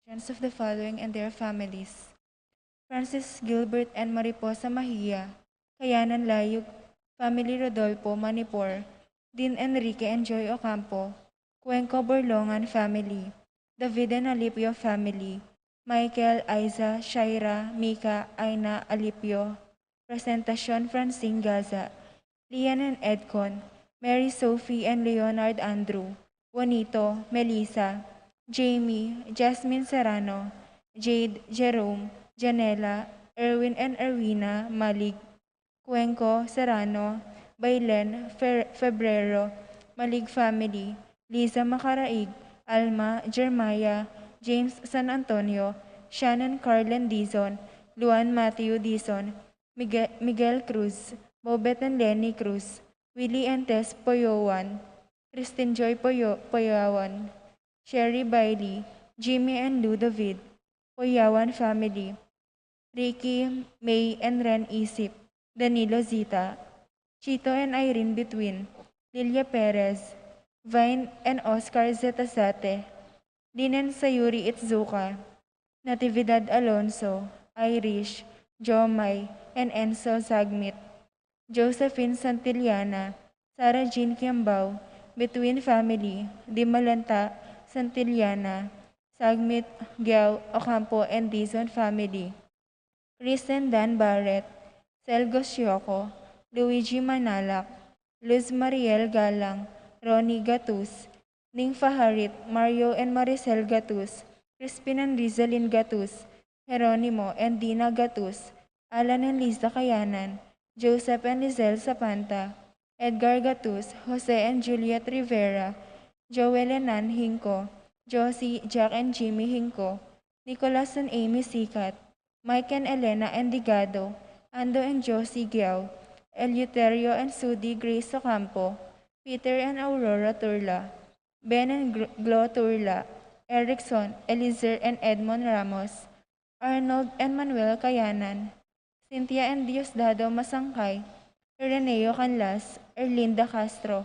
of the following and their families: Francis Gilbert and Mariposa Mahia, Kayanan Layug, Family Rodolfo Manipur, Dean Enrique and Joy Ocampo, Cuenco Borlongan Family, David and Alipio Family, Michael, Aiza, Shaira, Mika, Aina, Alipio, Presentacion Francine Gaza, Lian and Edcon, Mary Sophie and Leonard Andrew, Juanito, Melissa, Jamie, Jasmine Serrano, Jade, Jerome, Janela, Erwin and Erwina Malig, Cuenco, Serrano, Bailen, Febrero, Malig Family, Liza Macaraig, Alma, Jeremiah, James San Antonio, Shannon Carlen Dizon, Luan Matthew Dizon, Miguel Cruz, Bobet and Lenny Cruz, Willie and Tess Poyowan, Christine Joy Poyawan, Sherry Bailey, Jimmy and Lou David, Poyawan Family, Ricky, May and Ren Isip, Danilo Zita, Chito and Irene Between, Lilia Perez, Vine and Oscar Zetasate, Lynn and Sayuri Itzuka, Natividad Alonso, Irish, Jomay, and Enzo Zagmit, Josephine Santillana, Sarah Jean Kiambao, Between Family, Dimalanta, Santillana, Sagmit, Giao, Ocampo, and Dizon Family, Kristen Dan Barrett, Selgo Sioco, Luigi Manalak, Luz Mariel Galang, Ronnie Gatus, Ning Faharit, Mario and Maricel Gatus, Crispin and Rizalyn Gatus, Jeronimo and Dina Gatus, Alan and Lisa Kayanan, Joseph and Lizelle Sapanta, Edgar Gatus, Jose and Juliet Rivera, Joel and Nan Hinko, Josie, Jack and Jimmy Hinko, Nicholas and Amy Sikat, Mike and Elena and Digado, Ando and Josie Giao, Eleuterio and Sudi Grace Ocampo, Peter and Aurora Turla, Ben and Glo Turla, Erickson, Elizer and Edmond Ramos, Arnold and Manuel Kayanan, Cynthia and Diosdado Masangkay, Reneo Canlas, Erlinda Castro,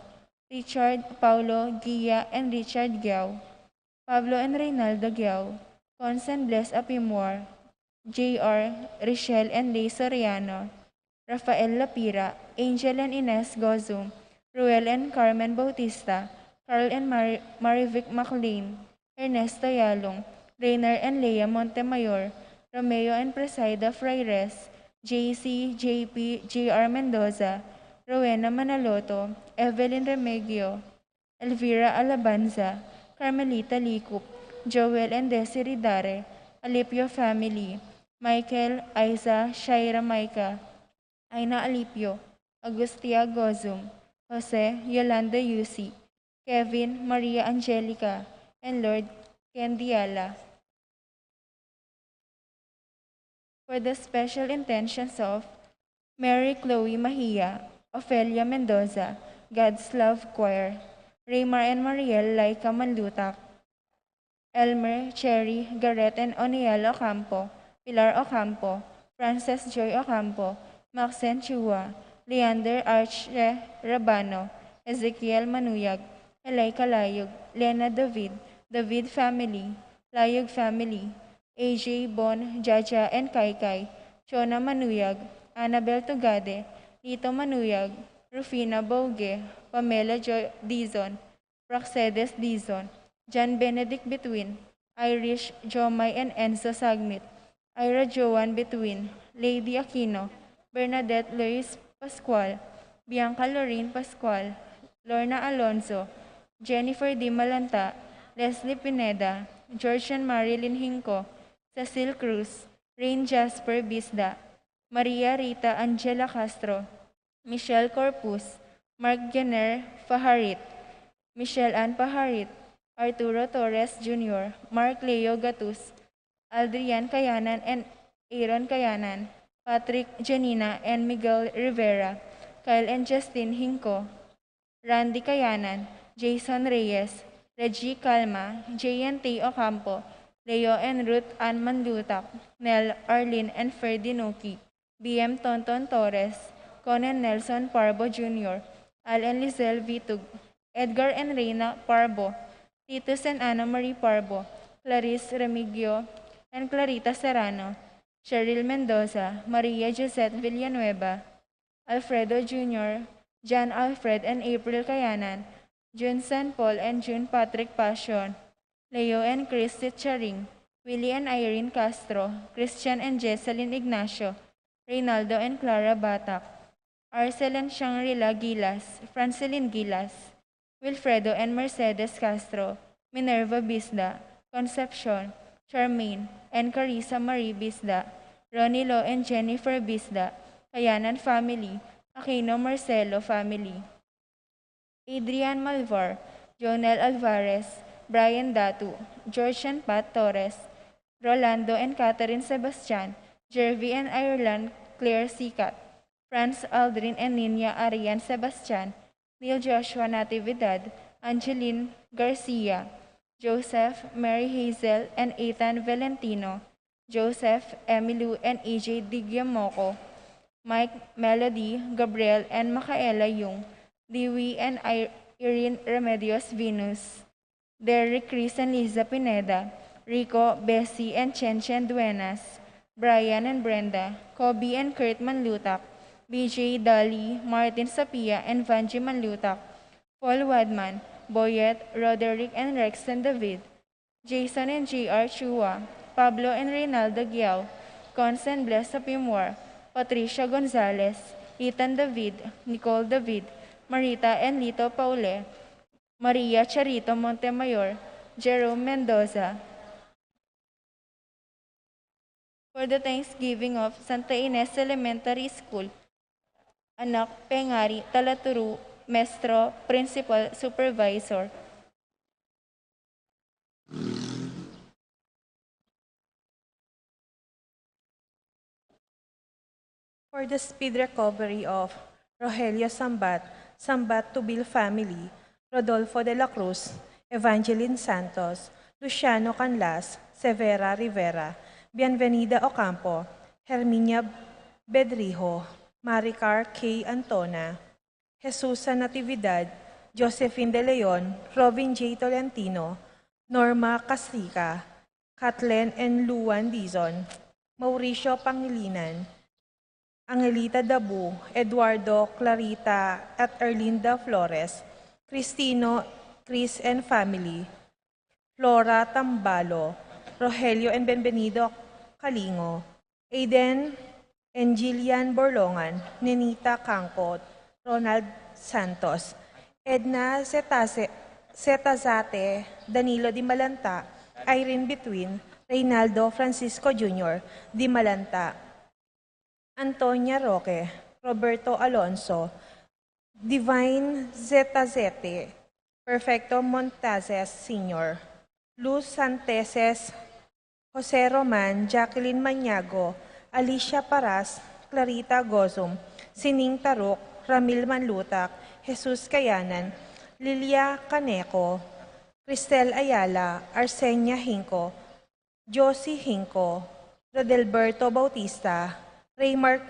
Richard, Paulo, Gia, and Richard Giao, Pablo and Reynaldo Giao, Cons and Bless Apimor, J.R., Richelle and Lay Soriano, Rafael Lapira, Angel and Ines Gozum, Ruel and Carmen Bautista, Carl and Marivic MacLean, Ernesto Yalong, Rainer and Leia Montemayor, Romeo and Presider Fraires, JC, JP, JR Mendoza, Rowena Manaloto, Evelyn Remigio, Elvira Alabanza, Carmelita Likup, Joel and Desiree Dare, Alipio Family, Michael, Aiza, Shaira Maika, Aina Alipio, Agustia Gozum, Jose, Yolanda Yusi, Kevin, Maria Angelica, and Lord Kendiala. For the special intentions of Mary Chloe Mahia, Ofelia Mendoza, God's Love Choir, Raymar and Mariel Laika Manlutak, Elmer, Cherry, Garrett and Oniel Ocampo, Pilar Ocampo, Frances Joy Ocampo, Maxen Chua, Leander Arche Rabano, Ezekiel Manuyag, Elay Layug, Lena David, David Family, Layug Family, AJ Bon, Jaja and Kaikai, Chona Manuyag, Annabel Tugade, Lito Manuyag, Rufina Boge, Pamela Dizon, Praxedes Dizon, John Benedict Between, Irish, Jomay and Enzo Sagmit, Ira Joan Between, Lady Aquino, Bernadette Luis Pascual, Bianca Lorraine Pascual, Lorna Alonso, Jennifer Di Malanta, Leslie Pineda, George and Marilyn Hinco, Cecil Cruz, Rain Jasper Bisda, Maria Rita Angela Castro, Michelle Corpus, Mark Jenner Faharit, Michelle Ann Paharit, Arturo Torres Jr., Mark Leo Gatus, Adrian Kayanan and Aaron Kayanan, Patrick Janina and Miguel Rivera, Kyle and Justin Hinco, Randy Kayanan, Jason Reyes, Reggie Calma, J.N.T. Ocampo, Leo and Ruth Ann Manlutak, Nel, Arlene and Ferdy Noki, B.M. Tonton Torres, Conan Nelson Parbo Jr., Al and Lizelle Vitug, Edgar and Reyna Parbo, Titus and Ana Marie Parbo, Clarice Remigio, and Clarita Serrano, Cheryl Mendoza, Maria Josette Villanueva, Alfredo Jr., John Alfred and April Kayanan, June San Paul and June Patrick Passion, Leo and Chris Charing, Willie and Irene Castro, Christian and Jesselyn Ignacio, Reynaldo and Clara Batak, Arcel and Shangri-La Gilas, Francelyn Gilas, Wilfredo and Mercedes Castro, Minerva Bisda, Concepcion, Charmaine, and Carissa Marie Bisda, Ronnie Lo and Jennifer Bisda, Kayanan Family, Aquino Marcelo Family, Adrian Malvar, Jonel Alvarez, Brian Datu, George and Pat Torres, Rolando and Catherine Sebastian, Jervy and Ireland Claire Sikat, Franz Aldrin and Nina Arian Sebastian, Neil Joshua Natividad, Angeline Garcia, Joseph, Mary Hazel, and Ethan Valentino, Joseph, Emilu, and AJ Digiamoco, Mike, Melody, Gabriel, and Makaela Yung, Dewey and Irene Remedios Venus, Derek, Chris, and Liza Pineda, Rico, Bessie, and Chen Duenas, Brian and Brenda, Kobe and Kurt Manlutak, BJ, Dali, Martin Sapia, and Vanji Manlutak, Paul Wadman, Boyet, Roderick, and Rex and David, Jason and JR Chua, Pablo and Reynaldo Giao, Cons and Bless Apimwar, Patricia Gonzalez, Ethan David, Nicole David, Marita and Lito Paule, Maria Charito Montemayor, Jerome Mendoza, for the Thanksgiving of Santa Ines Elementary School, Anak, Pengari, Talaturu, Mestro, Principal, Supervisor. For the speed recovery of Rogelio Sambat, Sambat Tubil family, Rodolfo de la Cruz, Evangeline Santos, Luciano Canlas, Severa Rivera, Bienvenida Ocampo, Herminia Bedrijo, Maricar K. Antona, Jesusa Natividad, Josephine De Leon, Robin J. Tolentino, Norma Casrica, Kathleen N. Luan Dizon, Mauricio Pangilinan, Angelita Dabu, Eduardo Clarita at Erlinda Flores, Cristino, Chris and Family, Flora Tambalo, Rogelio and Benvenido Kalingo, Aiden and Jillian Borlongan, Nenita Cangkot, Ronald Santos, Edna Zetazate, Danilo Di Malanta, Irene Between, Reynaldo Francisco Jr. Di Malanta, Antonia Roque, Roberto Alonso, Divine Zetazete, Perfecto Montazes Sr., Luz Santeses, Jose Roman, Jacqueline Maniago, Alicia Paras, Clarita Gozum, Sining Taruk, Ramil Manlutak, Jesus Kayanan, Lilia Caneco, Cristel Ayala, Arsenia Hinco, Josie Hinco, Rodelberto Bautista, Raymart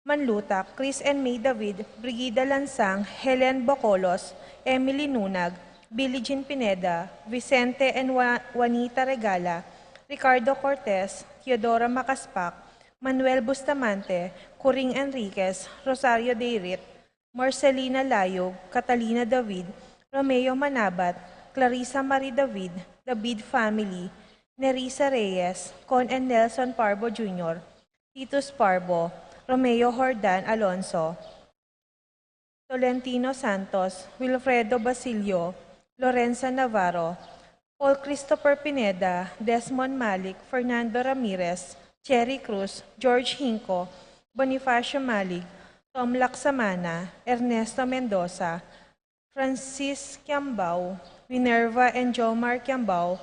Manlutak, Chris and May David, Brigida Lansang, Helen Bocolos, Emily Nunag, Billie Jean Pineda, Vicente and Juanita Regala, Ricardo Cortez, Teodora Macaspak, Manuel Bustamante, Coring Enriquez, Rosario Deirit, Marcelina Layog, Catalina David, Romeo Manabat, Clarissa Marie David, David Family, Nerissa Reyes, Con and Nelson Parbo Jr., Titus Parbo, Romeo Jordan Alonso, Tolentino Santos, Wilfredo Basilio, Lorenza Navarro, Paul Christopher Pineda, Desmond Malik, Fernando Ramirez, Cherry Cruz, George Hinco, Bonifacio Malig, Tom Laksamana, Ernesto Mendoza, Francis Kiambao, Minerva and Jomar Kiambao,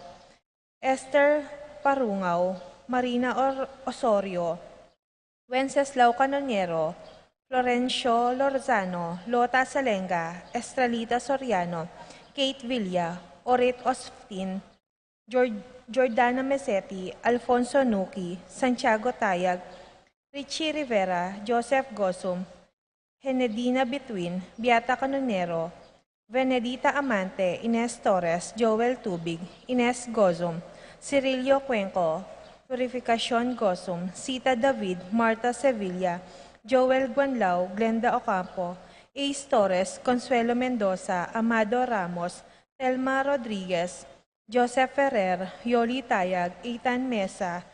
Esther Parungaw, Marina Osorio, Wenceslao Canoniero, Florencio Lorzano, Lota Salenga, Estralita Soriano, Kate Villa, Orit Osftin, Jordana Mesetti, Alfonso Nuki, Santiago Tayag, Richie Rivera, Joseph Gosum, Henedina Between, Beata Canonero, Venedita Amante, Ines Torres, Joel Tubig, Ines Gozum, Cirilio Cuenco, Purificacion Gozum, Sita David, Marta Sevilla, Joel Guanlao, Glenda Ocampo, Ace Torres, Consuelo Mendoza, Amado Ramos, Telma Rodriguez, Joseph Ferrer, Yoli Tayag, Ethan Mesa,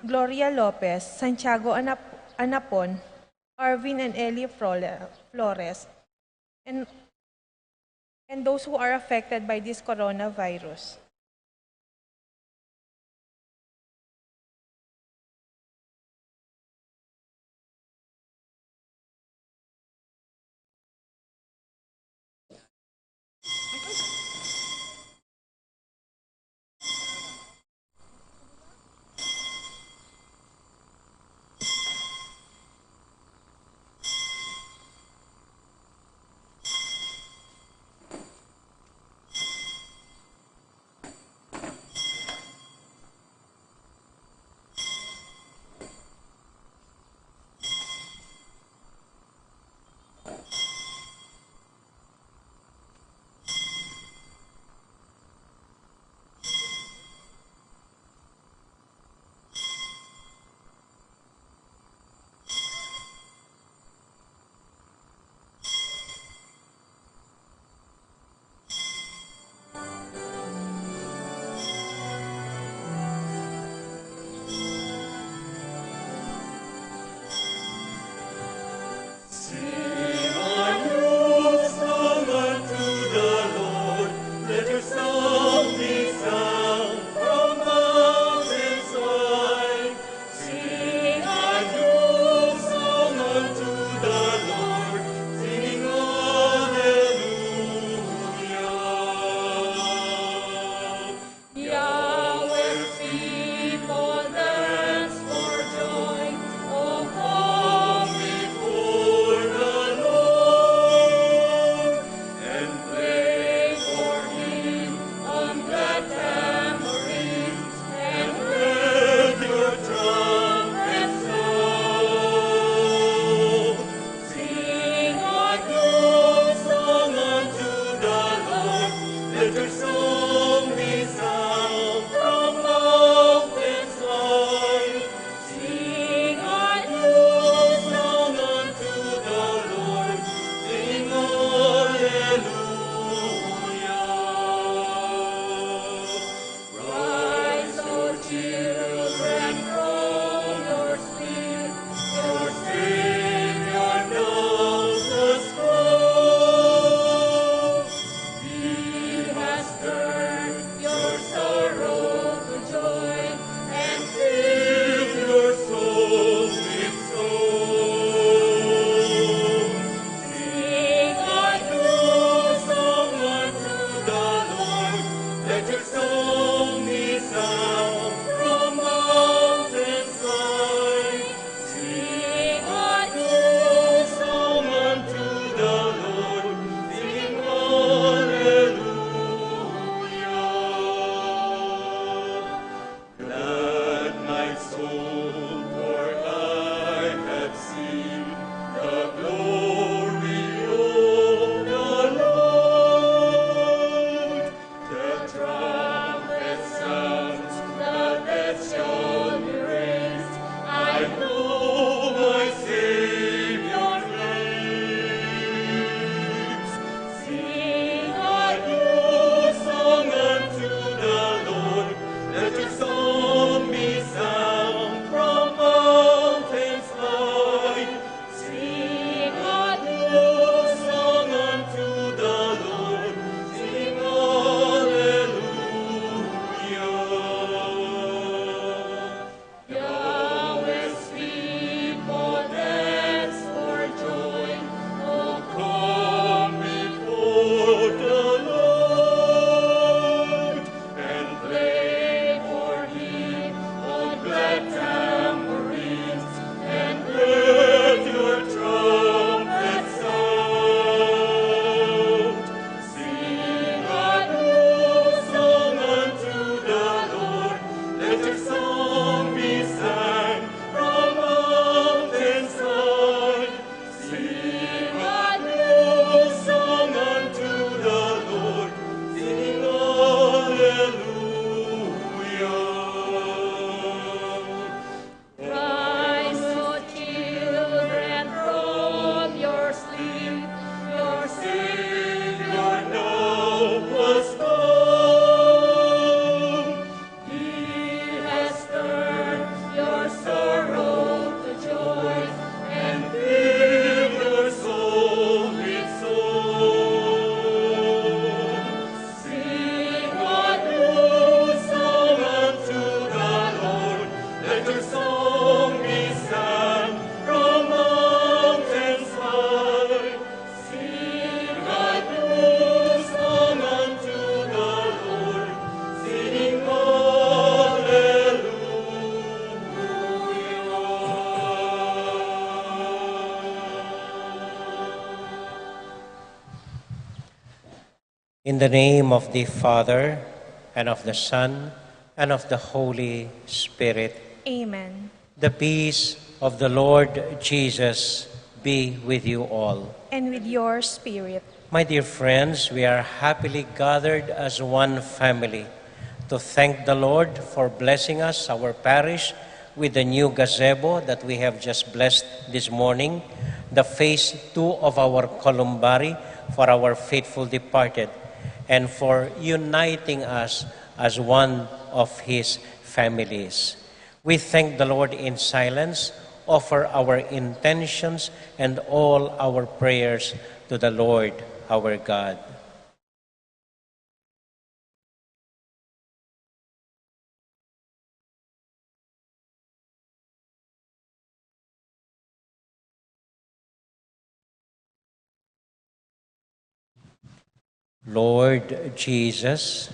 Gloria Lopez, Santiago Anapon, Arvin and Ellie Flores, and those who are affected by this coronavirus. In the name of the Father, and of the Son, and of the Holy Spirit. Amen. The peace of the Lord Jesus be with you all. And with your spirit. My dear friends, we are happily gathered as one family to thank the Lord for blessing us, our parish, with the new gazebo that we have just blessed this morning, the phase 2 of our columbary for our faithful departed, and for uniting us as one of His families. We thank the Lord in silence, offer our intentions and all our prayers to the Lord our God. Lord Jesus,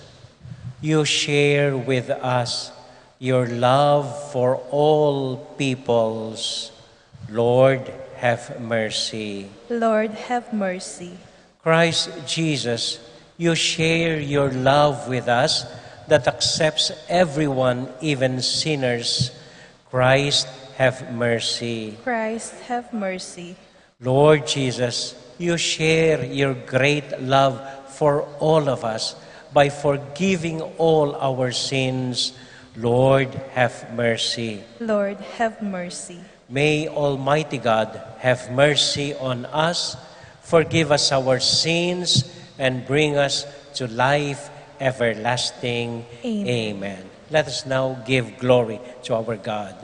you share with us your love for all peoples. Lord, have mercy. Lord, have mercy. Christ Jesus, you share your love with us that accepts everyone, even sinners. Christ, have mercy. Christ, have mercy. Lord Jesus, you share your great love for all of us by forgiving all our sins. Lord, have mercy. Lord, have mercy. May Almighty God have mercy on us, forgive us our sins, and bring us to life everlasting. Amen. Amen. Let us now give glory to our God.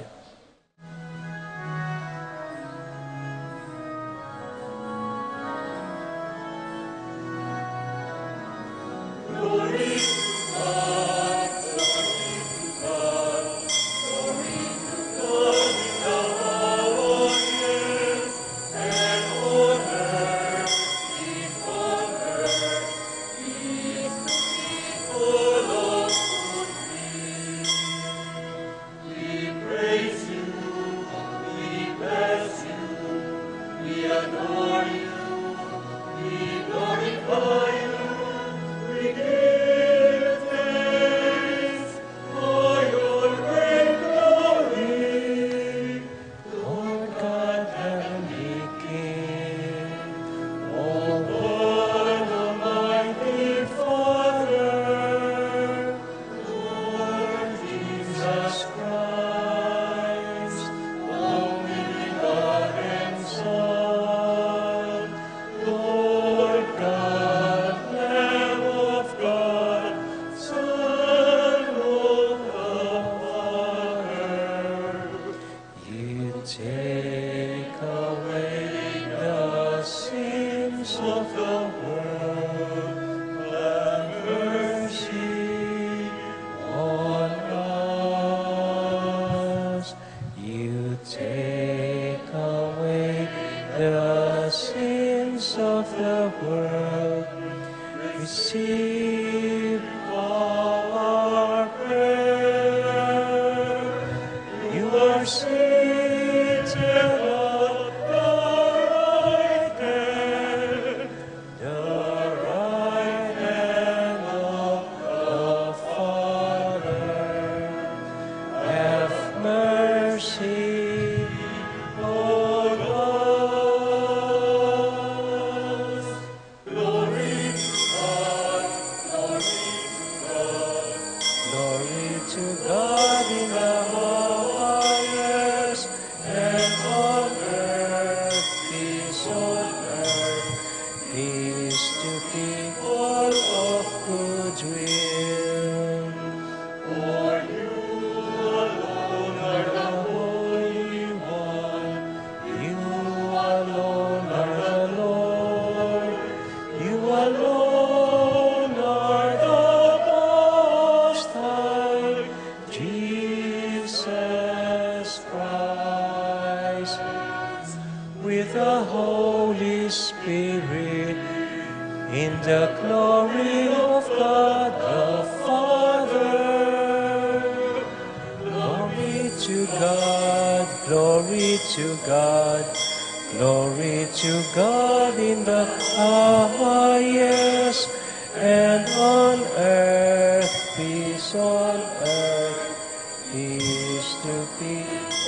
Glory to God in the highest,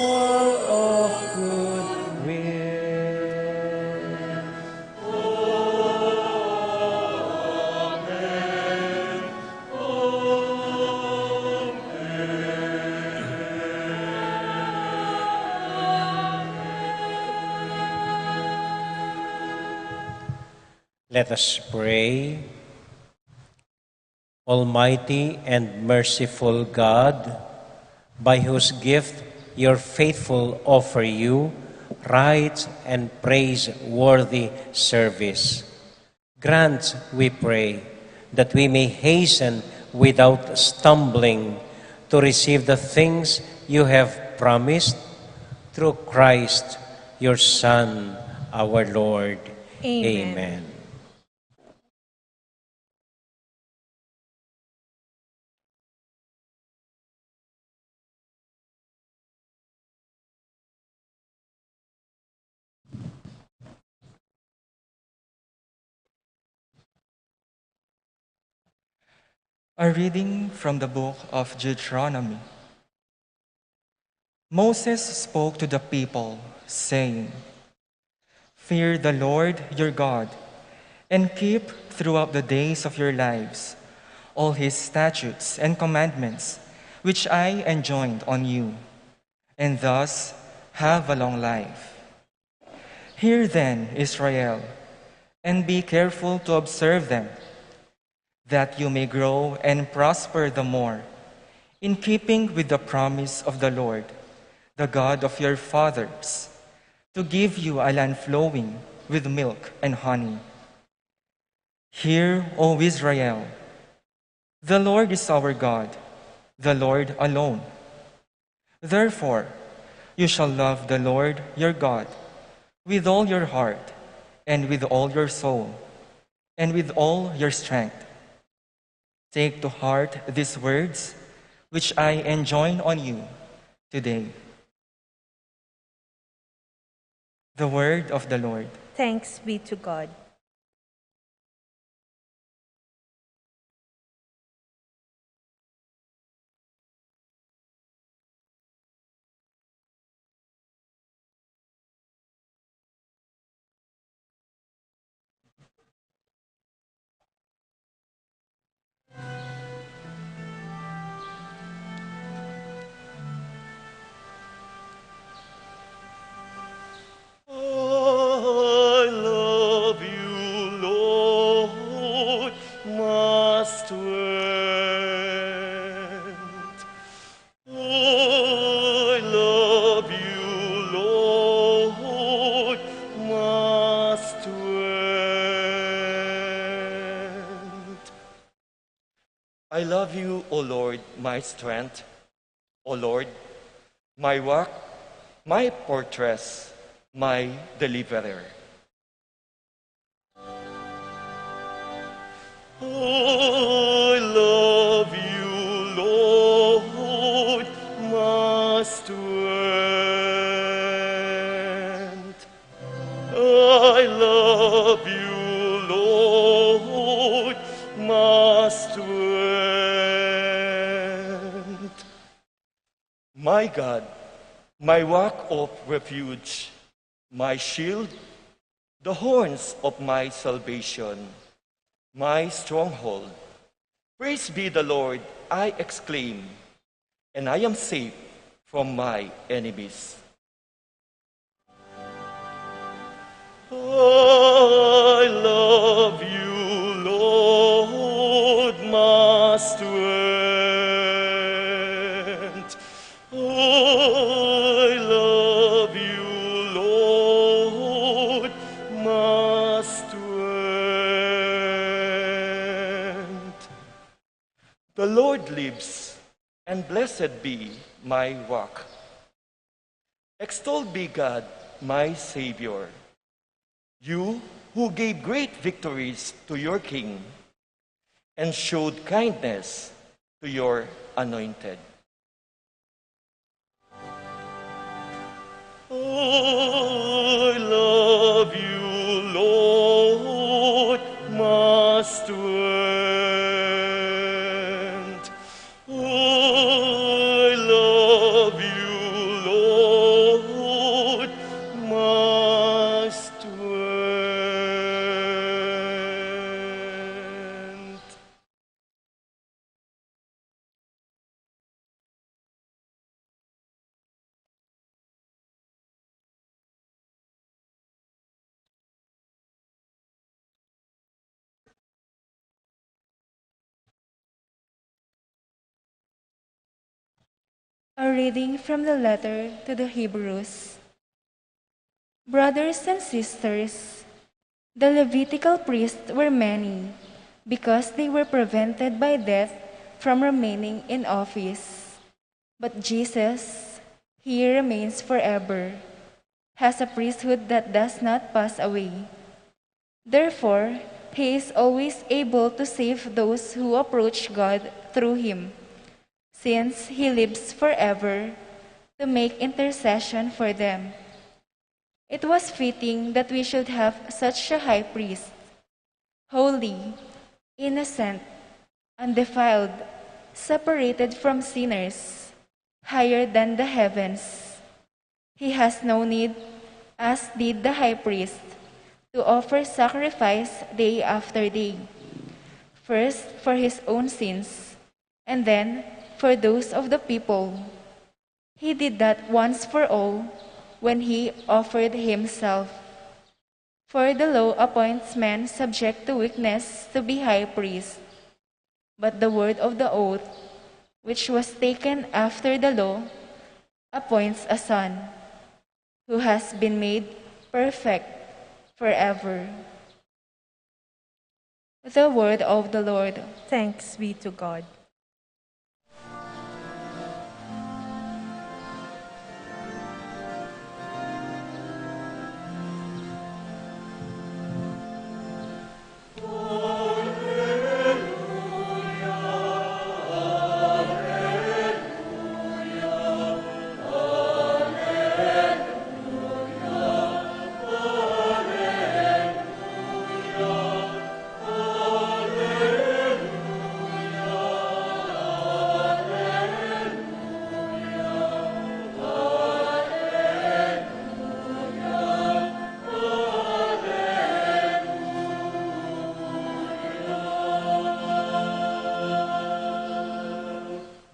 full of good will. Let us pray. Almighty and merciful God, by whose gift your faithful offer you right and praiseworthy service, grant, we pray, that we may hasten without stumbling to receive the things you have promised through Christ, your Son, our Lord. Amen. Amen. A reading from the book of Deuteronomy. Moses spoke to the people, saying, "Fear the Lord your God, and keep throughout the days of your lives all his statutes and commandments, which I enjoined on you, and thus have a long life. Hear then, Israel, and be careful to observe them, that you may grow and prosper the more, in keeping with the promise of the Lord, the God of your fathers, to give you a land flowing with milk and honey. Hear, O Israel, the Lord is our God, the Lord alone. Therefore, you shall love the Lord your God with all your heart, and with all your soul, and with all your strength. Take to heart these words, which I enjoin on you today." The word of the Lord. Thanks be to God. I love you, Lord, my strength. I love you, Lord, my strength. I love you, O Lord, my strength. O Lord, my rock, my fortress, my deliverer. I love you, Lord, my strength. I love you, Lord, my strength. My God, my rock of refuge, my shield, the horns of my salvation, my stronghold. Praise be the Lord, I exclaim, and I am safe from my enemies. I love you, Lord, my strength. I love you, Lord, my strength. The Lord lives, and blessed be my rock. Extolled be God, my Savior. You who gave great victories to your king and showed kindness to your anointed. I love you, Lord, my strength. I love you, Lord. last word. A reading from the letter to the Hebrews. Brothers and sisters, the Levitical priests were many because they were prevented by death from remaining in office. But Jesus, he remains forever, has a priesthood that does not pass away. Therefore, he is always able to save those who approach God through him, since he lives forever to make intercession for them. It was fitting that we should have such a high priest, holy, innocent, undefiled, separated from sinners, higher than the heavens. He has no need, as did the high priest, to offer sacrifice day after day, first for his own sins, and then for those of the people. He did that once for all when he offered himself. For the law appoints men subject to weakness to be high priests, but the word of the oath, which was taken after the law, appoints a son, who has been made perfect forever. The word of the Lord. Thanks be to God.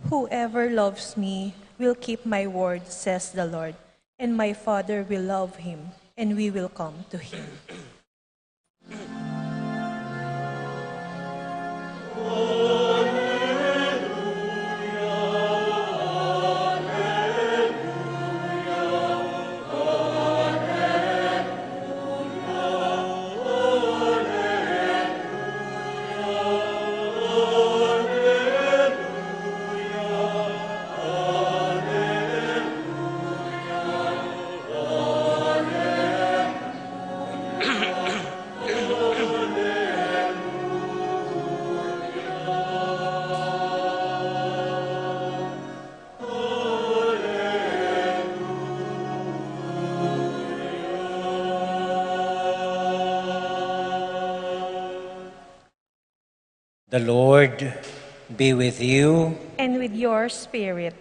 Whoever loves me will keep my word, says the Lord, and my Father will love him, and we will come to him. The Lord be with you. And with your spirit.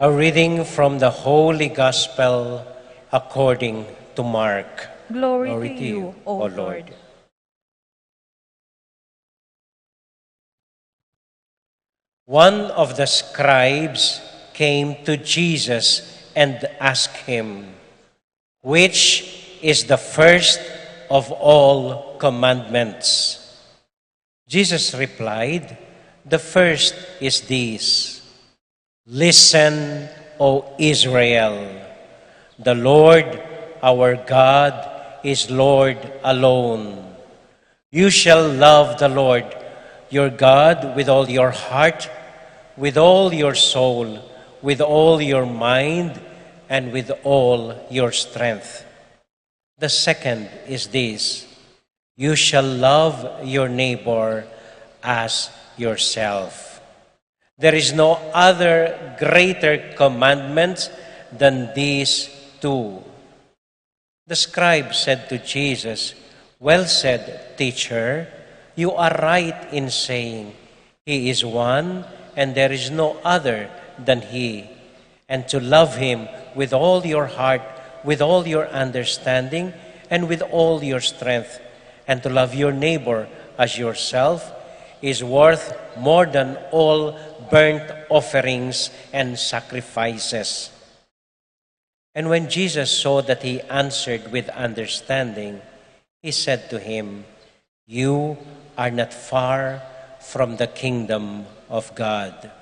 A reading from the Holy Gospel according to Mark. Glory to you, O Lord. One of the scribes came to Jesus and asked him, "Which is the first of all commandments?" Jesus replied, "The first is this: Listen, O Israel, the Lord our God is Lord alone. You shall love the Lord your God with all your heart, with all your soul, with all your mind, and with all your strength. The second is this: you shall love your neighbor as yourself. There is no other greater commandment than these two." The scribe said to Jesus, "Well said, teacher. You are right in saying, He is one and there is no other than He, and to love Him with all your heart, with all your understanding, and with all your strength, and to love your neighbor as yourself is worth more than all burnt offerings and sacrifices. And when Jesus saw that he answered with understanding, he said to him, "You are not far from the kingdom of God."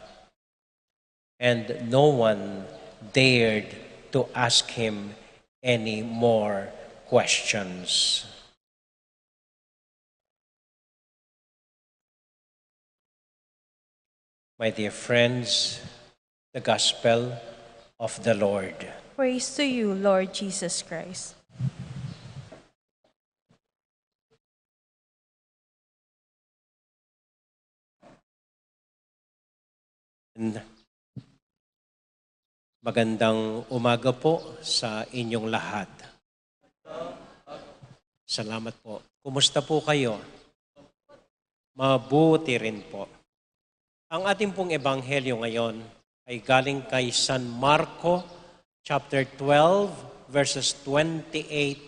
And no one dared to ask him any more questions. My dear friends, the gospel of the Lord. Praise to you, Lord Jesus Christ. And magandang umaga po sa inyong lahat. Salamat po. Kumusta po kayo? Mabuti rin po. Ang ating pong ebanghelyo ngayon ay galing kay San Marco, chapter 12, verses 28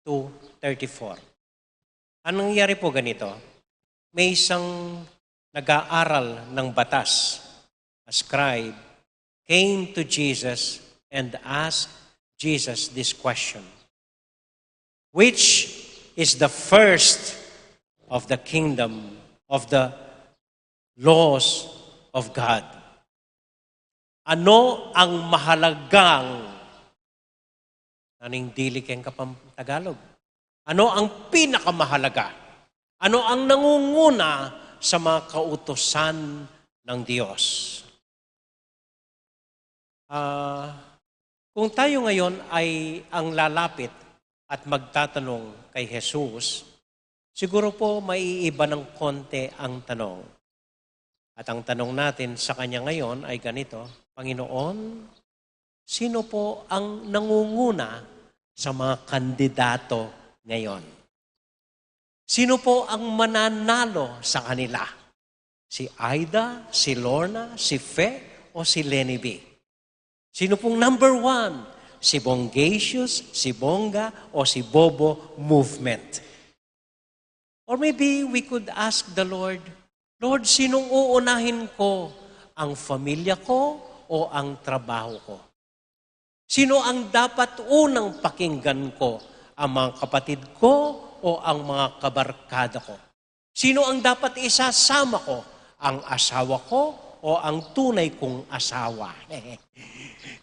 to 34. Anong nangyari po ganito? May isang nag-aaral ng batas, a scribe, came to Jesus and asked Jesus this question: which is the first of the kingdom of the laws of God? Ano ang mahalagang, aning dili keng kapam Tagalog? Ano ang pinakamahalaga? Ano ang nangunguna sa mga kautusan ng Diyos? Kung tayo ngayon ay ang lalapit at magtatanong kay Jesus, siguro po maiiba ng konti ang tanong. At ang tanong natin sa Kanya ngayon ay ganito: Panginoon, sino po ang nangunguna sa mga kandidato ngayon? Sino po ang mananalo sa kanila? Si Aida, si Lorna, si Fe, o si Lenny B? Sino pong number one? Si Bongasius, si Bongga, o si Bobo movement? Or maybe we could ask the Lord, Lord, sinong uunahin ko? Ang pamilya ko o ang trabaho ko? Sino ang dapat unang pakinggan ko? Ang mga kapatid ko o ang mga kabarkada ko? Sino ang dapat isasama ko? Ang asawa ko o ang tunay kong asawa?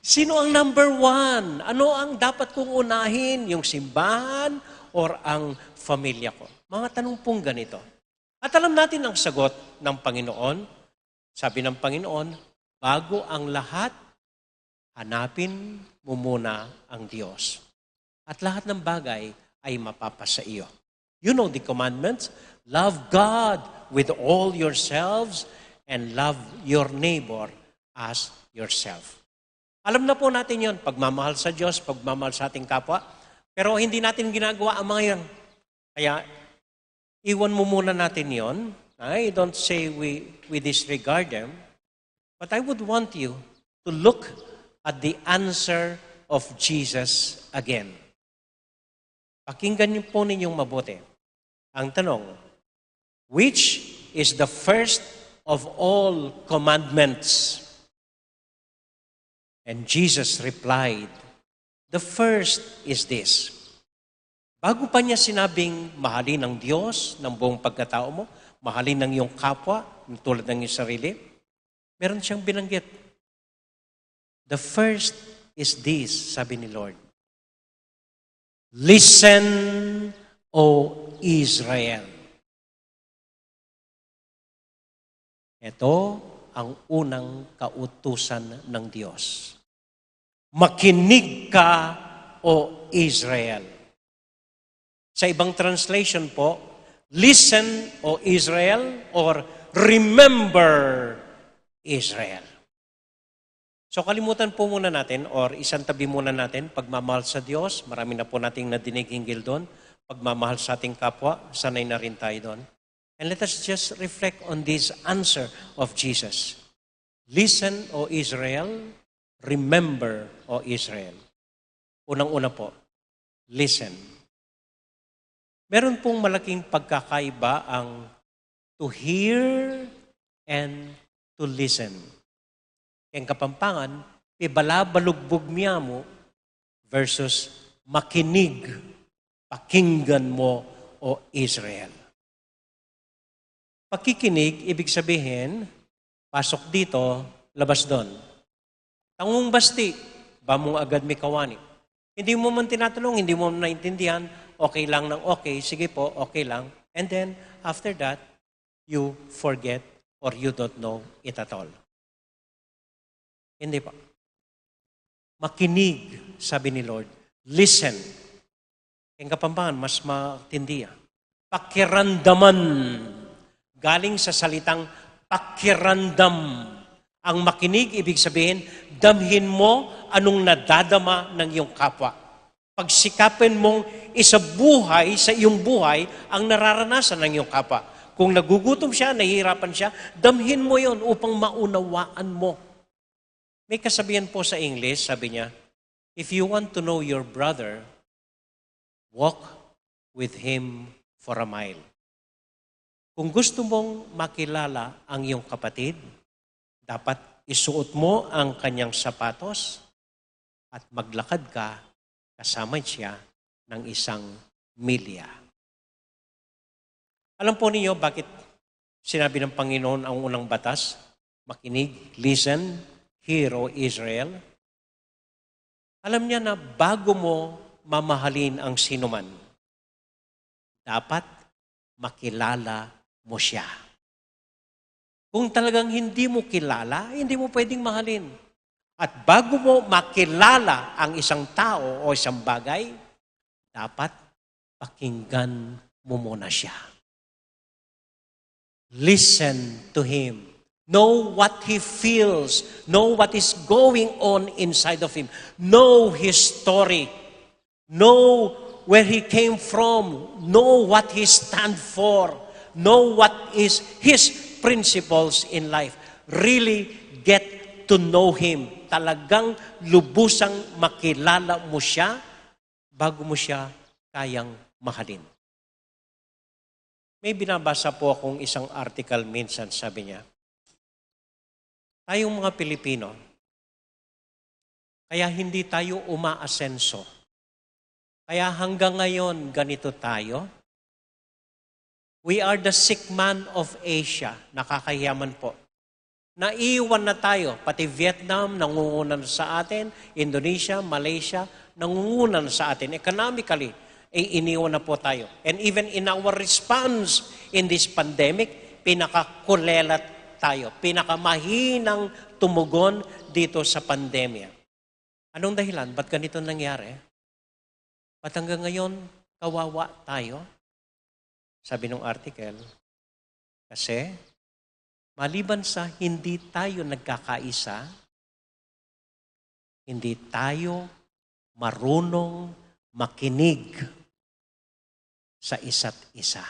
Sino ang number one? Ano ang dapat kong unahin? Yung simbahan or ang pamilya ko? Mga tanong pong ganito. At alam natin ang sagot ng Panginoon. Sabi ng Panginoon, bago ang lahat, hanapin mo muna ang Diyos. At lahat ng bagay ay mapapasa iyo. You know the commandments. Love God with all yourselves and love your neighbor as yourself. Alam na po natin yon, pagmamahal sa Diyos, pagmamahal sa ating kapwa. Pero hindi natin ginagawa ang mga yan. Kaya, iwan mo muna natin yon. I don't say we disregard them. But I would want you to look at the answer of Jesus again. Pakinggan niyo po ninyong mabuti. Ang tanong, which is the first of all commandments? And Jesus replied, the first is this. Bago pa niya sinabing mahalin ang Diyos ng buong pagkatao mo, mahalin ng iyong kapwa, tulad ng iyong sarili, meron siyang binanggit. The first is this, sabi ni Lord. Listen, O Israel. Ito ang unang kautusan ng Diyos. Makinig ka, O Israel. Sa ibang translation po, listen, O Israel, or remember, Israel. So kalimutan po muna natin, or isang tabi muna natin, pagmamahal sa Diyos, marami na po nating nadinig hinggil doon, pagmamahal sa ating kapwa, sanay na rin tayo doon. And let us just reflect on this answer of Jesus. Listen, O Israel, remember, O Israel. Unang-una po, listen. Meron pong malaking pagkakaiba ang to hear and to listen. Ang Kapampangan, ibalabalugbog niya mo versus makinig, pakinggan mo, o Israel. Pakikinig, ibig sabihin, pasok dito, labas doon. Tangong basti, bamong agad may kawani. Hindi mo man tinatanong, hindi mo naintindihan, okay lang ng okay, sige po, okay lang. And then, after that, you forget or you don't know it at all. Hindi pa. Makinig, sabi ni Lord. Listen. Ang Kapampangan, mas matindi. Pakiramdaman. Galing sa salitang pakiramdam. Ang makinig, ibig sabihin, damhin mo anong nadadama ng iyong kapwa. Pagsikapin mong isabuhay sa iyong buhay ang nararanasan ng iyong kapwa. Kung nagugutom siya, nahihirapan siya, damhin mo yon upang maunawaan mo. May kasabihan po sa English, sabi niya, if you want to know your brother, walk with him for a mile. Kung gusto mong makilala ang iyong kapatid, dapat isuot mo ang kanyang sapatos at maglakad ka kasama siya ng 1 milya. Alam po ninyo bakit sinabi ng Panginoon ang unang batas? Makinig, listen, hear, O Israel. Alam niya na bago mo mamahalin ang sinuman, dapat makilala mo siya. Kung talagang hindi mo kilala, hindi mo pwedeng mahalin. At bago mo makilala ang isang tao o isang bagay, dapat pakinggan mo muna siya. Listen to him. Know what he feels. Know what is going on inside of him. Know his story. Know where he came from. Know what he stands for. Know what is his principles in life. Really get to know him. Talagang lubusang makilala mo siya bago mo siya kayang mahalin. May binabasa po akong isang article minsan, sabi niya, tayong mga Pilipino, kaya hindi tayo umaasenso. Kaya hanggang ngayon, ganito tayo. We are the sick man of Asia. Nakakayaman po. Naiwan na tayo. Pati Vietnam, nangunguna na sa atin. Indonesia, Malaysia, nangunguna na sa atin. Economically, iniwan na po tayo. And even in our response in this pandemic, pinakakulelat tayo. Pinakamahinang tumugon dito sa pandemya. Anong dahilan? Ba't ganito nangyari? Ba't hanggang ngayon, kawawa tayo? Sabi ng article, kasi maliban sa hindi tayo nagkakaisa, hindi tayo marunong makinig sa isa't isa.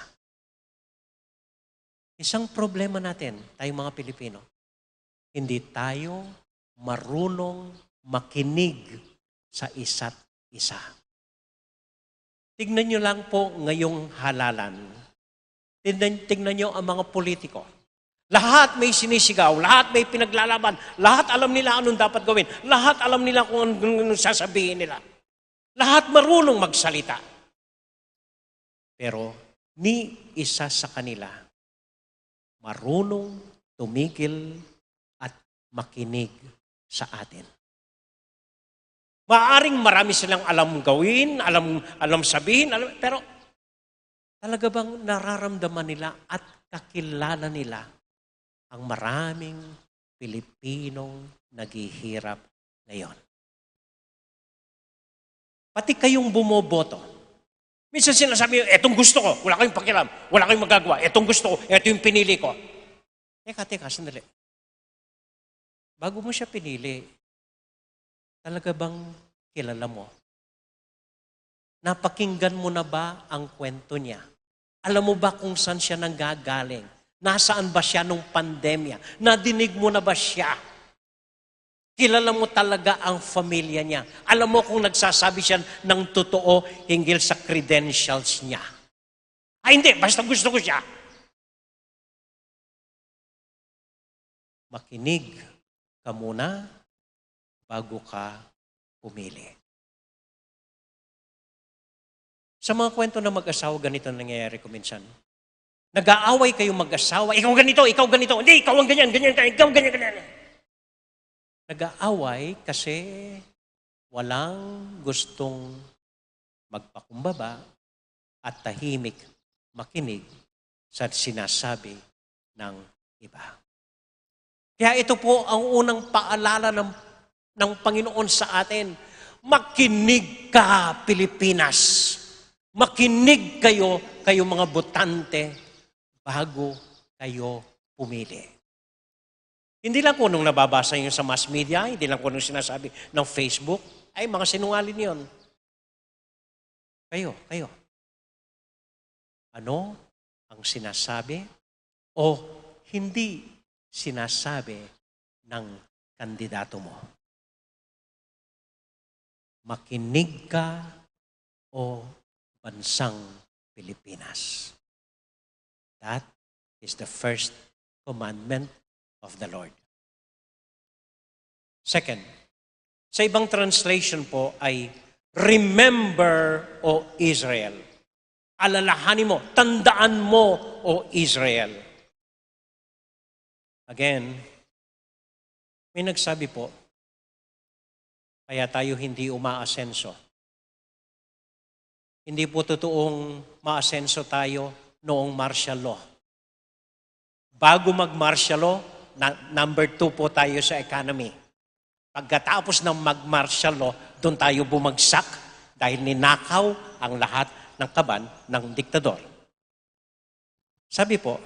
Isang problema natin, tayong mga Pilipino, hindi tayo marunong makinig sa isa't isa. Tignan nyo lang po ngayong halalan. Tignan nyo ang mga politiko. Lahat may sinisigaw, lahat may pinaglalaban, lahat alam nila anong dapat gawin, lahat alam nila kung anong sasabihin nila. Lahat marunong magsalita. Pero ni isa sa kanila marunong tumigil at makinig sa atin. Maaring marami silang alam gawin, alam sabihin, pero talaga bang nararamdaman nila at kakilala nila ang maraming Pilipinong naghihirap ngayon? Pati kayong bumoboto. Minsan sinasabi, etong gusto ko, wala kayong pakialam, wala kayong magagawa, etong gusto ko, eto yung pinili ko. Teka, sandali. Bago mo siya pinili, talaga bang kilala mo? Napakinggan mo na ba ang kwento niya? Alam mo ba kung saan siya nanggagaling? Nasaan ba siya nung pandemya? Nadinig mo na ba siya? Kilala mo talaga ang pamilya niya. Alam mo kung nagsasabi siya ng totoo hinggil sa credentials niya. Ay hindi, basta gusto ko siya. Makinig ka muna bago ka pumili. Sa mga kwento ng mag-asawa, ganito nangyayari ko minsan. Nag-aaway kayong mag-asawa, ikaw ganito, hindi, ikaw ang ganyan, ikaw ganyan. Nag-aaway kasi walang gustong magpakumbaba at tahimik makinig sa sinasabi ng iba. Kaya ito po ang unang paalala ng Panginoon sa atin. Makinig ka, Pilipinas. Makinig kayo mga botante, bago kayo pumili. Hindi lang po nung nababasa nyo sa mass media, hindi lang po nung sinasabi ng Facebook, ay mga sinungaling yun. Kayo. Ano ang sinasabi o hindi sinasabi ng kandidato mo? Makinig ka o bansang Pilipinas. That is the first commandment of the Lord. Second, sa ibang translation po ay remember, O Israel. Alalahanin mo, tandaan mo, O Israel. Again, may nagsabi po, kaya tayo hindi umaasenso. Hindi po totoong maasenso tayo noong martial law. Bago mag-martial law, number 2 po tayo sa economy. Pagkatapos ng mag-martial law, doon tayo bumagsak dahil ninakaw ang lahat ng kaban ng diktador. Sabi po,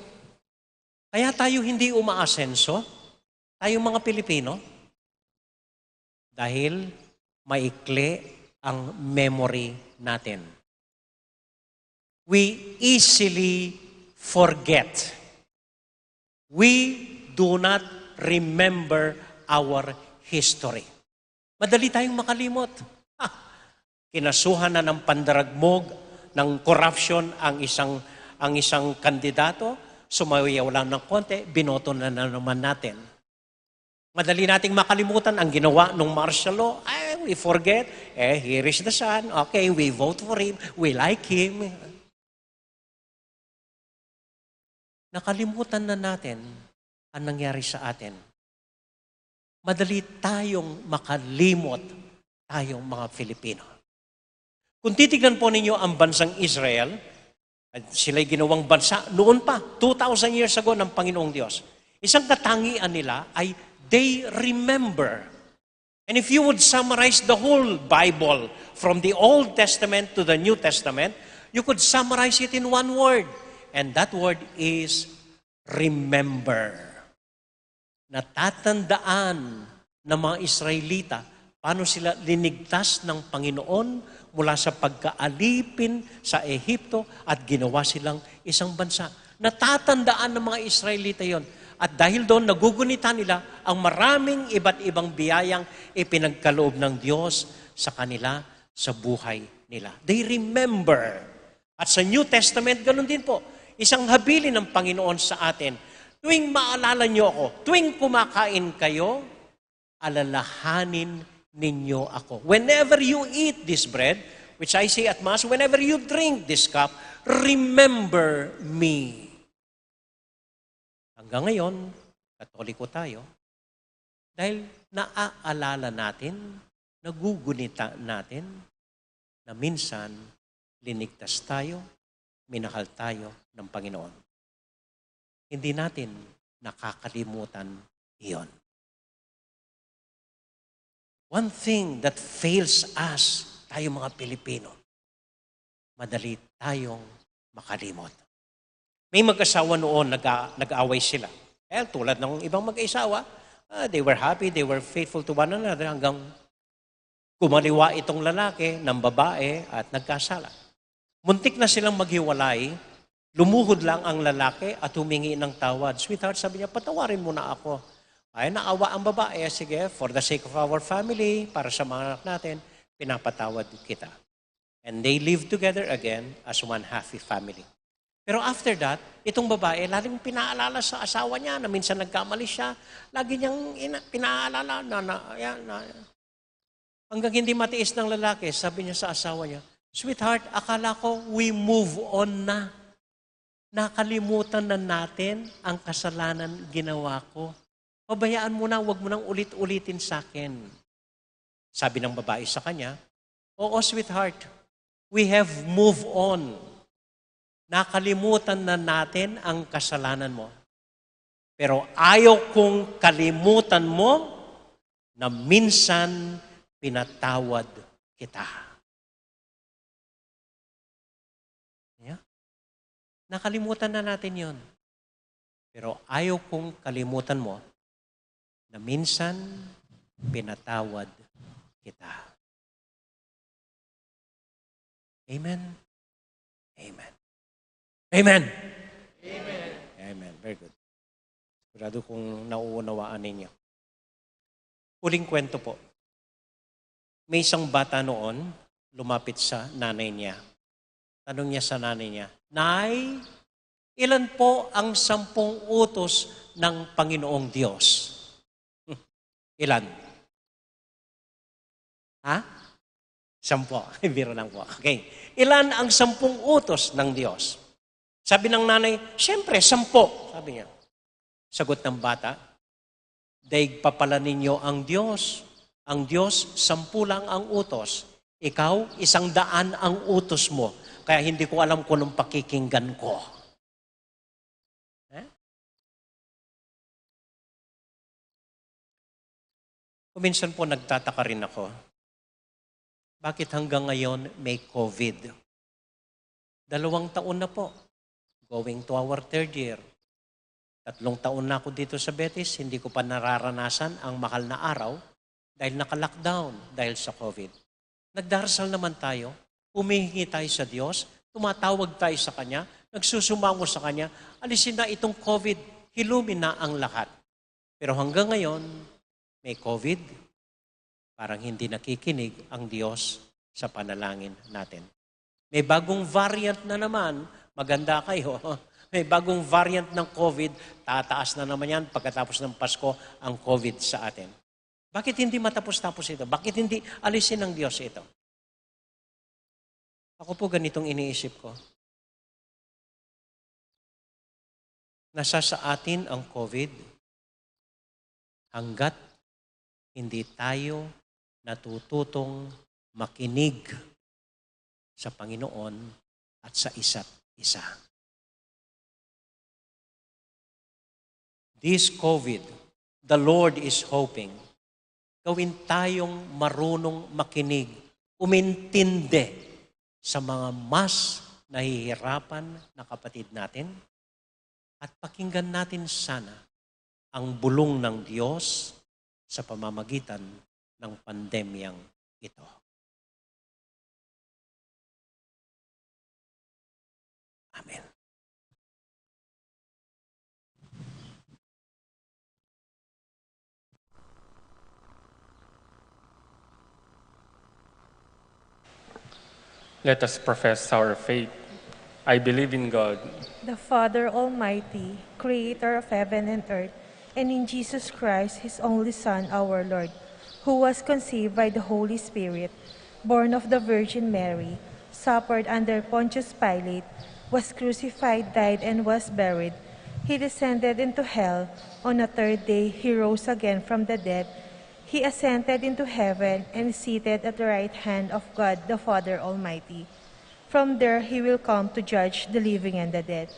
kaya tayo hindi umaasenso, tayong mga Pilipino, dahil maikli ang memory natin. We easily forget. We do not remember our history. Madali tayong makalimot. Kinasuhan na ng pandaragmog, ng corruption ang isang kandidato, sumayaw lang ng konti, binoto na naman natin. Madali nating makalimutan ang ginawa ng martial law. We forget. Here is the son. Okay, we vote for him. We like him. Nakalimutan na natin ang nangyari sa atin. Madali tayong makalimot, tayong mga Filipino. Kung titignan po ninyo ang bansang Israel, sila'y ginawang bansa noon pa, 2,000 years ago ng Panginoong Diyos. Isang katangian nila ay they remember. And if you would summarize the whole Bible from the Old Testament to the New Testament, you could summarize it in one word. And that word is remember. Natatandaan ng mga Israelita paano sila linigtas ng Panginoon mula sa pagkaalipin sa Ehipto at ginawa silang isang bansa. Natatandaan ng mga Israelita yon. At dahil doon, nagugunita nila ang maraming iba't ibang biyayang ipinagkaloob ng Diyos sa kanila, sa buhay nila. They remember. At sa New Testament, ganun din po. Isang habilin ng Panginoon sa atin. Tuwing maalala niyo ako, tuwing kumakain kayo, alalahanin ninyo ako. Whenever you eat this bread, which I say at Mass, whenever you drink this cup, remember me. Hanggang ngayon, Katoliko tayo, dahil naaalala natin, nagugunita natin, na minsan, linigtas tayo, minahal tayo ng Panginoon. Hindi natin nakakalimutan iyon. One thing that fails us, tayo mga Pilipino, madali tayong makalimot. May mag-asawa noon, nag-aaway sila. Tulad ng ibang mag-asawa, they were happy, they were faithful to one another hanggang kumaliwa itong lalaki ng babae at nagkasala. Muntik na silang maghiwalay, lumuhod lang ang lalaki at humingi ng tawad. Sweetheart, sabi niya, patawarin mo na ako. Ay, naawa ang babae, sige, for the sake of our family, para sa mga anak natin, pinapatawad kita. And they live together again as one happy family. Pero after that, itong babae, laging pinaalala sa asawa niya na minsan nagkamali siya. Lagi niyang pinaalala hanggang hindi matiis ng lalaki, sabi niya sa asawa niya, "Sweetheart, akala ko we move on na. Nakalimutan na natin ang kasalanan ginawa ko. Pabayaan mo na, huwag mo nang ulit-ulitin sa akin." Sabi ng babae sa kanya, "Oo, sweetheart, we have moved on. Nakalimutan na natin ang kasalanan mo. Pero ayaw kong kalimutan mo na minsan pinatawad kita." Yeah? Nakalimutan na natin yon. Pero ayaw kong kalimutan mo na minsan pinatawad kita. Amen? Amen. Amen. Amen. Amen. Very good. Sigurado kung nauunawaan ninyo. Huling kwento po. May isang bata noon, lumapit sa nanay niya. Tanong niya sa nanay niya, "Nay, ilan po ang 10 utos ng Panginoong Diyos?" Ilan? Ha? 10. Biro lang po. Okay. Ilan ang 10 utos ng Diyos? Sabi ng nanay, "Siyempre, 10." Sabi niya. Sagot ng bata, "Daig pa pala ninyo ang Diyos. Ang Diyos, 10 lang ang utos. Ikaw, 100 ang utos mo. Kaya hindi ko alam kung anong pakikinggan ko." Kuminsan po nagtataka rin ako, bakit hanggang ngayon may COVID? 2 taon na po. Going to our 3rd year. 3 taon na ako dito sa Betis, hindi ko pa nararanasan ang mahal na araw dahil naka-lockdown dahil sa COVID. Nagdarasal naman tayo, humihingi tayo sa Diyos, tumatawag tayo sa Kanya, nagsusumango sa Kanya, alisin na itong COVID, hilumin na ang lahat. Pero hanggang ngayon, may COVID, parang hindi nakikinig ang Diyos sa panalangin natin. May bagong variant na naman, maganda kayo. May bagong variant ng COVID, tataas na naman yan pagkatapos ng Pasko ang COVID sa atin. Bakit hindi matapos-tapos ito? Bakit hindi alisin ng Diyos ito? Ako po ganitong iniisip ko. Nasa sa atin ang COVID hanggat hindi tayo natututong makinig sa Panginoon at sa isa't isa. This COVID, the Lord is hoping, gawin tayong marunong makinig, umintindi sa mga mas nahihirapan na kapatid natin at pakinggan natin sana ang bulong ng Diyos sa pamamagitan ng pandemyang ito. Amen. Let us profess our faith. I believe in God, The Father Almighty, creator of heaven and earth, and in Jesus Christ, his only Son, our Lord, who was conceived by the Holy Spirit, born of the Virgin Mary, suffered under Pontius Pilate, was crucified, died, and was buried. He descended into hell. On the 3rd day, he rose again from the dead. He ascended into heaven and is seated at the right hand of God, the Father Almighty. From there, he will come to judge the living and the dead.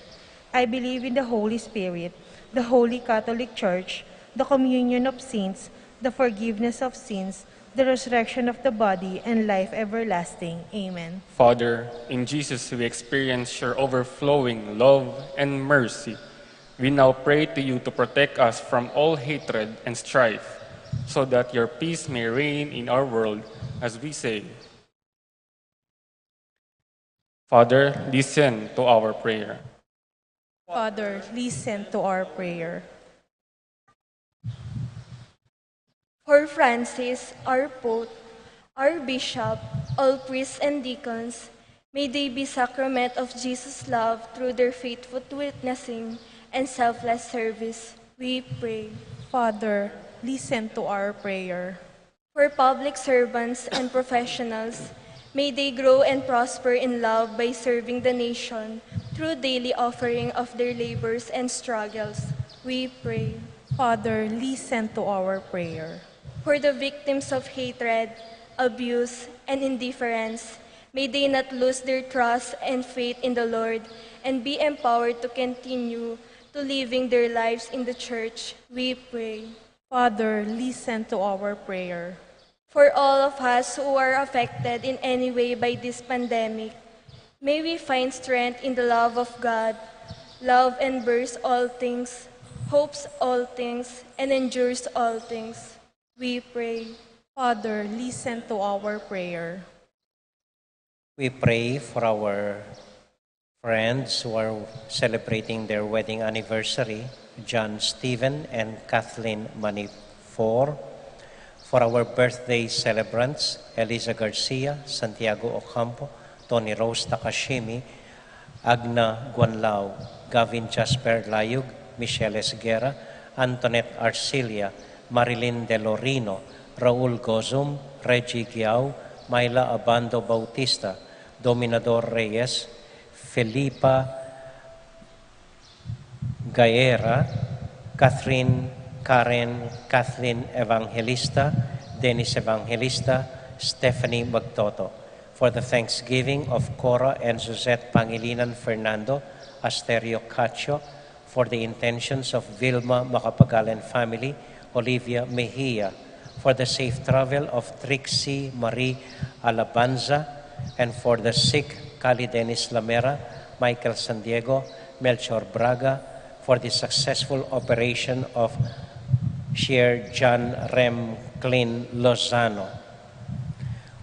I believe in the Holy Spirit, the Holy Catholic Church, the communion of saints, the forgiveness of sins, the resurrection of the body, and life everlasting. Amen. Father, in Jesus we experience your overflowing love and mercy. We now pray to you to protect us from all hatred and strife, so that your peace may reign in our world as we say. Father, listen to our prayer. Father, listen to our prayer. For Francis, our Pope, our Bishop, all priests and deacons, May they be sacrament of Jesus' love through their faithful witnessing and selfless service. We pray. Father, listen to our prayer. For public servants and professionals, may they grow and prosper in love by serving the nation through daily offering of their labors and struggles. We pray. Father, listen to our prayer. For the victims of hatred, abuse, and indifference, may they not lose their trust and faith in the Lord and be empowered to continue to living their lives in the church. We pray. Father, listen to our prayer. For all of us who are affected in any way by this pandemic, may we find strength in the love of God. Love endures all things, hopes all things, and endures all things. We pray. Father, listen to our prayer. We pray for our friends who are celebrating their wedding anniversary, John Stephen and Kathleen Manifor. For our birthday celebrants, Eliza Garcia, Santiago Ocampo, Tony Rose Takashimi, Agna Guanlao, Gavin Jasper Layug, Michelle Esguerra, Antoinette Arcilia, Marilyn De Lorino, Raul Gozum, Reggie Giao, Myla Abando Bautista, Dominador Reyes, Felipa Gaera, Karen Kathleen Evangelista, Dennis Evangelista, Stephanie Magtoto. For the Thanksgiving of Cora and Suzette Pangilinan Fernando, Asterio Cacho, for the intentions of Vilma Macapagal family, Olivia Mejia, for the safe travel of Trixie Marie Alabanza, and for the sick, Cali Dennis Lamera, Michael San Diego, Melchor Braga, for the successful operation of Sheer John Rem Clin Lozano.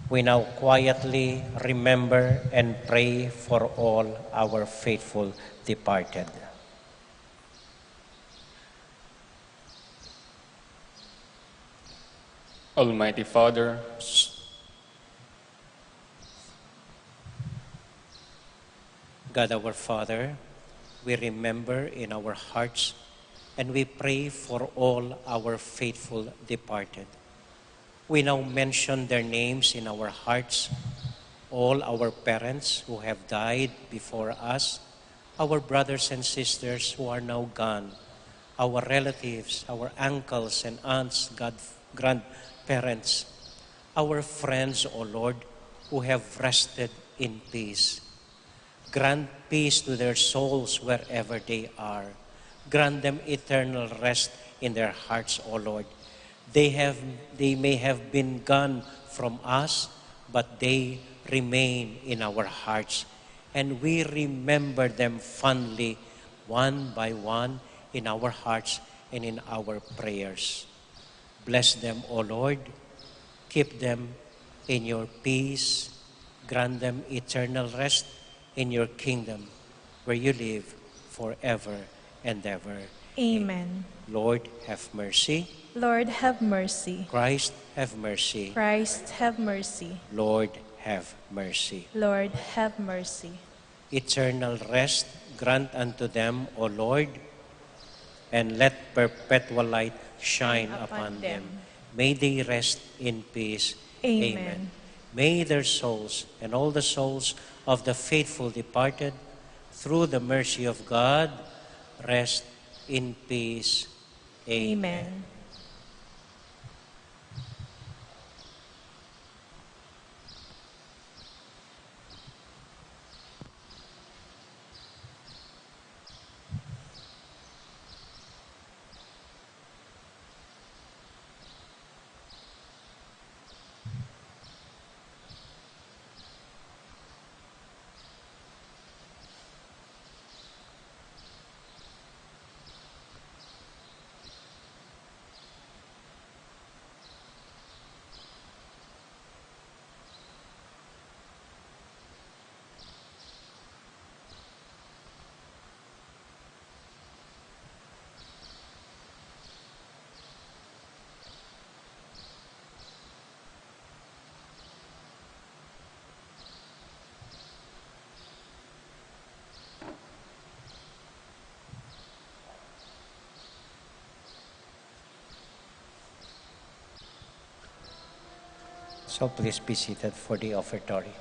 We now quietly remember and pray for all our faithful departed. Almighty Father, God our Father, we remember in our hearts and we pray for all our faithful departed. We now mention their names in our hearts, all our parents who have died before us, our brothers and sisters who are now gone, our relatives, our uncles and aunts, grandparents, our friends, O Lord, who have rested in peace. Grant peace to their souls wherever they are. Grant them eternal rest in their hearts, O Lord. They may have been gone from us, but they remain in our hearts. And we remember them fondly, one by one, in our hearts and in our prayers. Bless them, O Lord. Keep them in your peace. Grant them eternal rest in your kingdom, where you live forever and ever. Amen. Lord, have mercy. Lord, have mercy. Christ, have mercy. Christ, have mercy. Lord, have mercy. Lord, have mercy. Eternal rest grant unto them, O Lord, and let perpetual light shine upon them. May they rest in peace. Amen. May their souls and all the souls of the faithful departed, through the mercy of God, rest in peace. Amen. So please be seated for the offertory.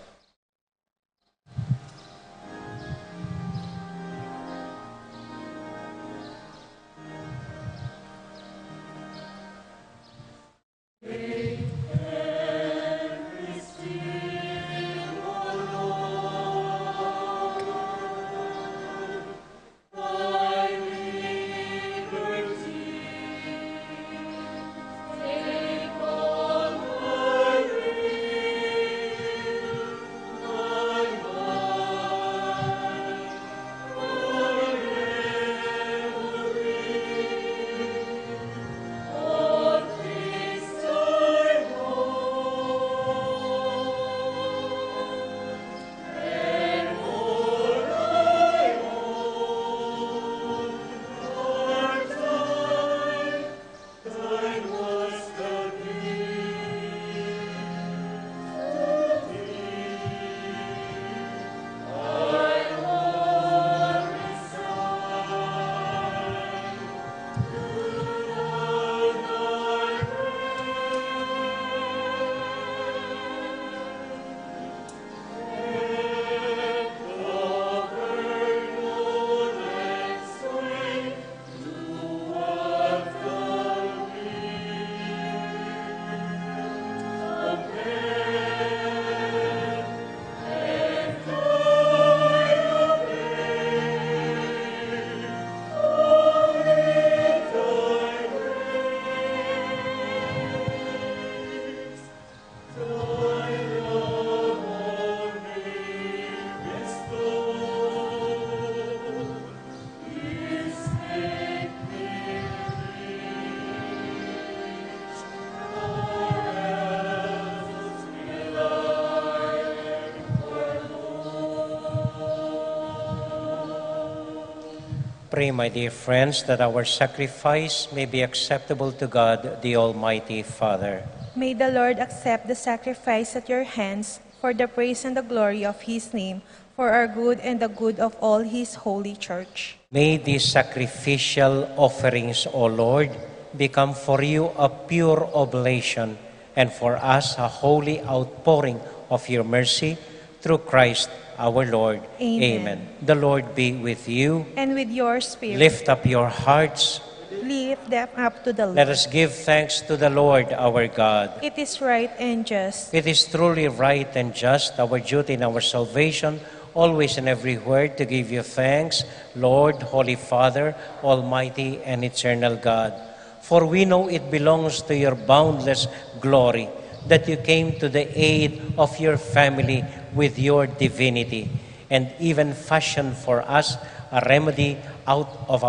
Pray, my dear friends, that our sacrifice may be acceptable to God, the Almighty Father. May the Lord accept the sacrifice at your hands for the praise and the glory of his name, for our good and the good of all his holy church. May these sacrificial offerings, O Lord, become for you a pure oblation, and for us a holy outpouring of your mercy, through Christ our Lord. Amen. The Lord be with you. And with your spirit. Lift up your hearts. Lift them up to the Lord. Let us give thanks to the Lord our God. It is right and just. It is truly right and just, our duty and our salvation, always and everywhere to give you thanks, Lord, Holy Father, Almighty and eternal God. For we know it belongs to your boundless glory that you came to the aid of your family with your divinity, and even fashioned for us a remedy out of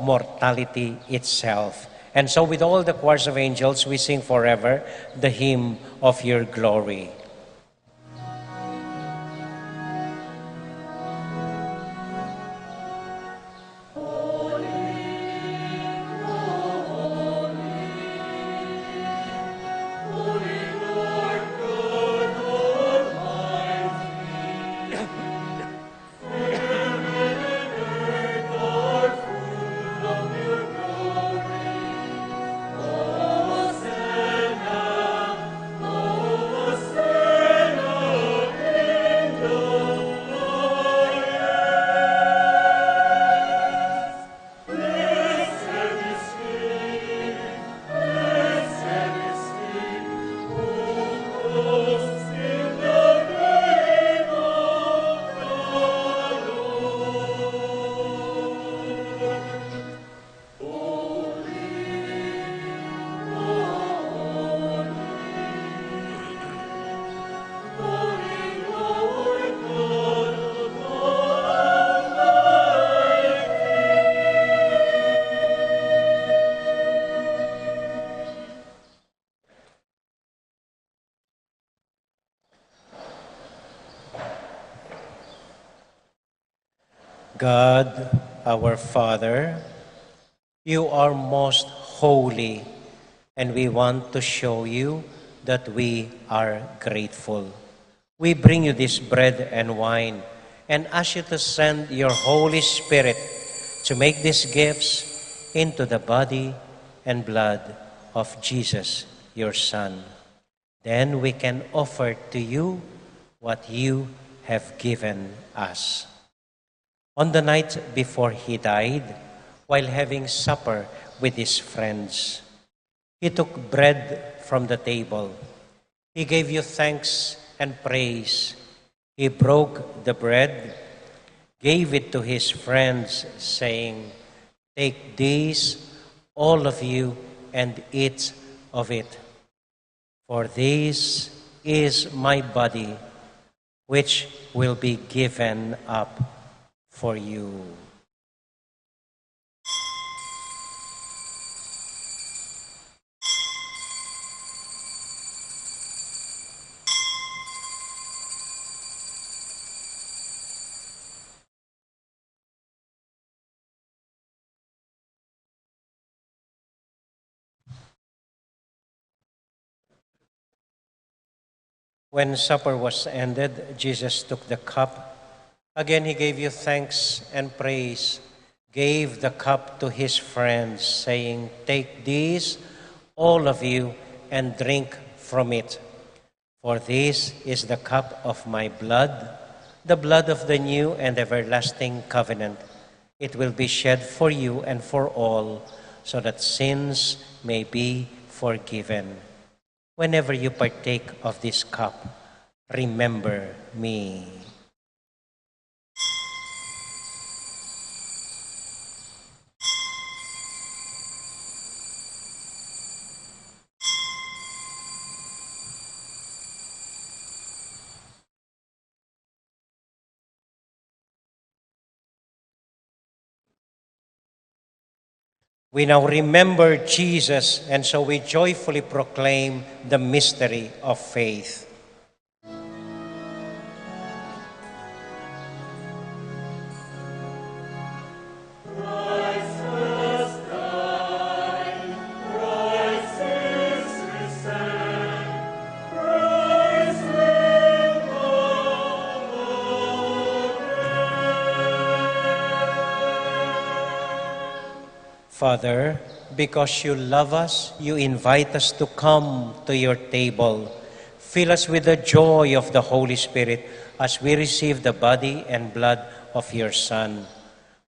mortality itself. And so with all the choirs of angels, we sing forever the hymn of your glory. God, our Father, you are most holy, and we want to show you that we are grateful. We bring you this bread and wine and ask you to send your Holy Spirit to make these gifts into the body and blood of Jesus, your Son. Then we can offer to you what you have given us. On the night before he died, while having supper with his friends, he took bread from the table. He gave you thanks and praise. He broke the bread, gave it to his friends, saying, "Take this, all of you, and eat of it. For this is my body, which will be given up for you." When supper was ended, Jesus took the cup. Again, he gave you thanks and praise, gave the cup to his friends, saying, "Take this, all of you, and drink from it. For this is the cup of my blood, the blood of the new and everlasting covenant. It will be shed for you and for all, so that sins may be forgiven. Whenever you partake of this cup, remember me." We now remember Jesus, and so we joyfully proclaim the mystery of faith. Father, because you love us, you invite us to come to your table. Fill us with the joy of the Holy Spirit as we receive the body and blood of your Son.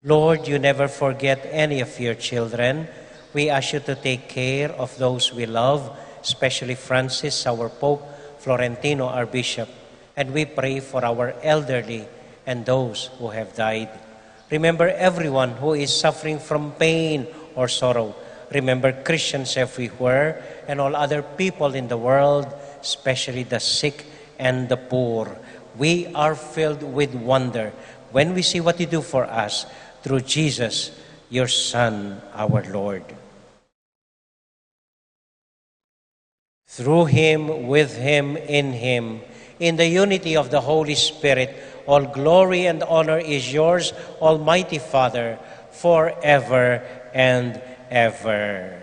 Lord, you never forget any of your children. We ask you to take care of those we love, especially Francis, our Pope, Florentino, our Bishop, and we pray for our elderly and those who have died. Remember everyone who is suffering from pain or sorrow. Remember Christians everywhere and all other people in the world, especially the sick and the poor. We are filled with wonder when we see what you do for us through Jesus, your Son, our Lord. Through him, with him, in the unity of the Holy Spirit, all glory and honor is yours, Almighty Father, forever and ever.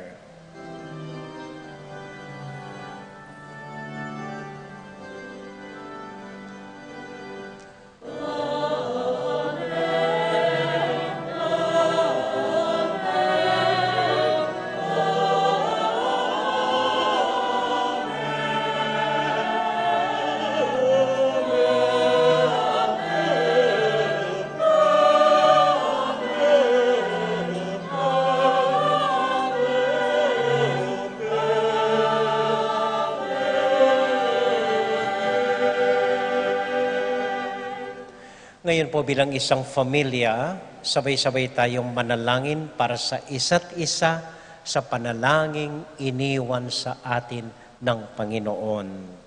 Ngayon po bilang isang pamilya, sabay-sabay tayong manalangin para sa isa't isa sa panalangin iniwan sa atin ng Panginoon.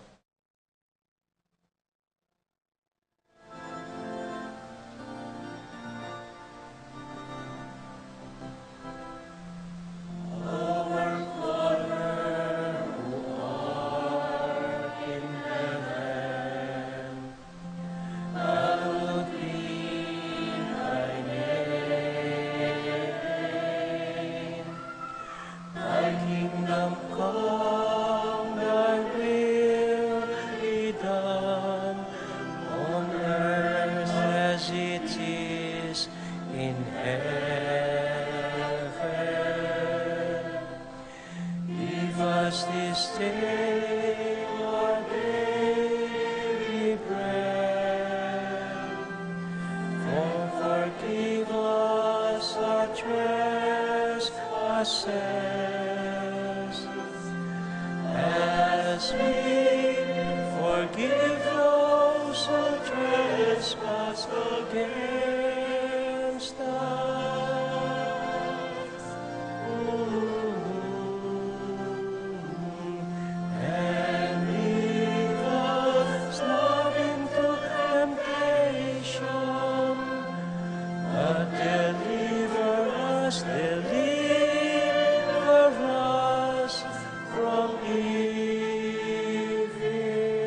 Kingdom come, thy will trespasses, as we forgive those who trespass against us. And lead us not into temptation, but deliver us from evil.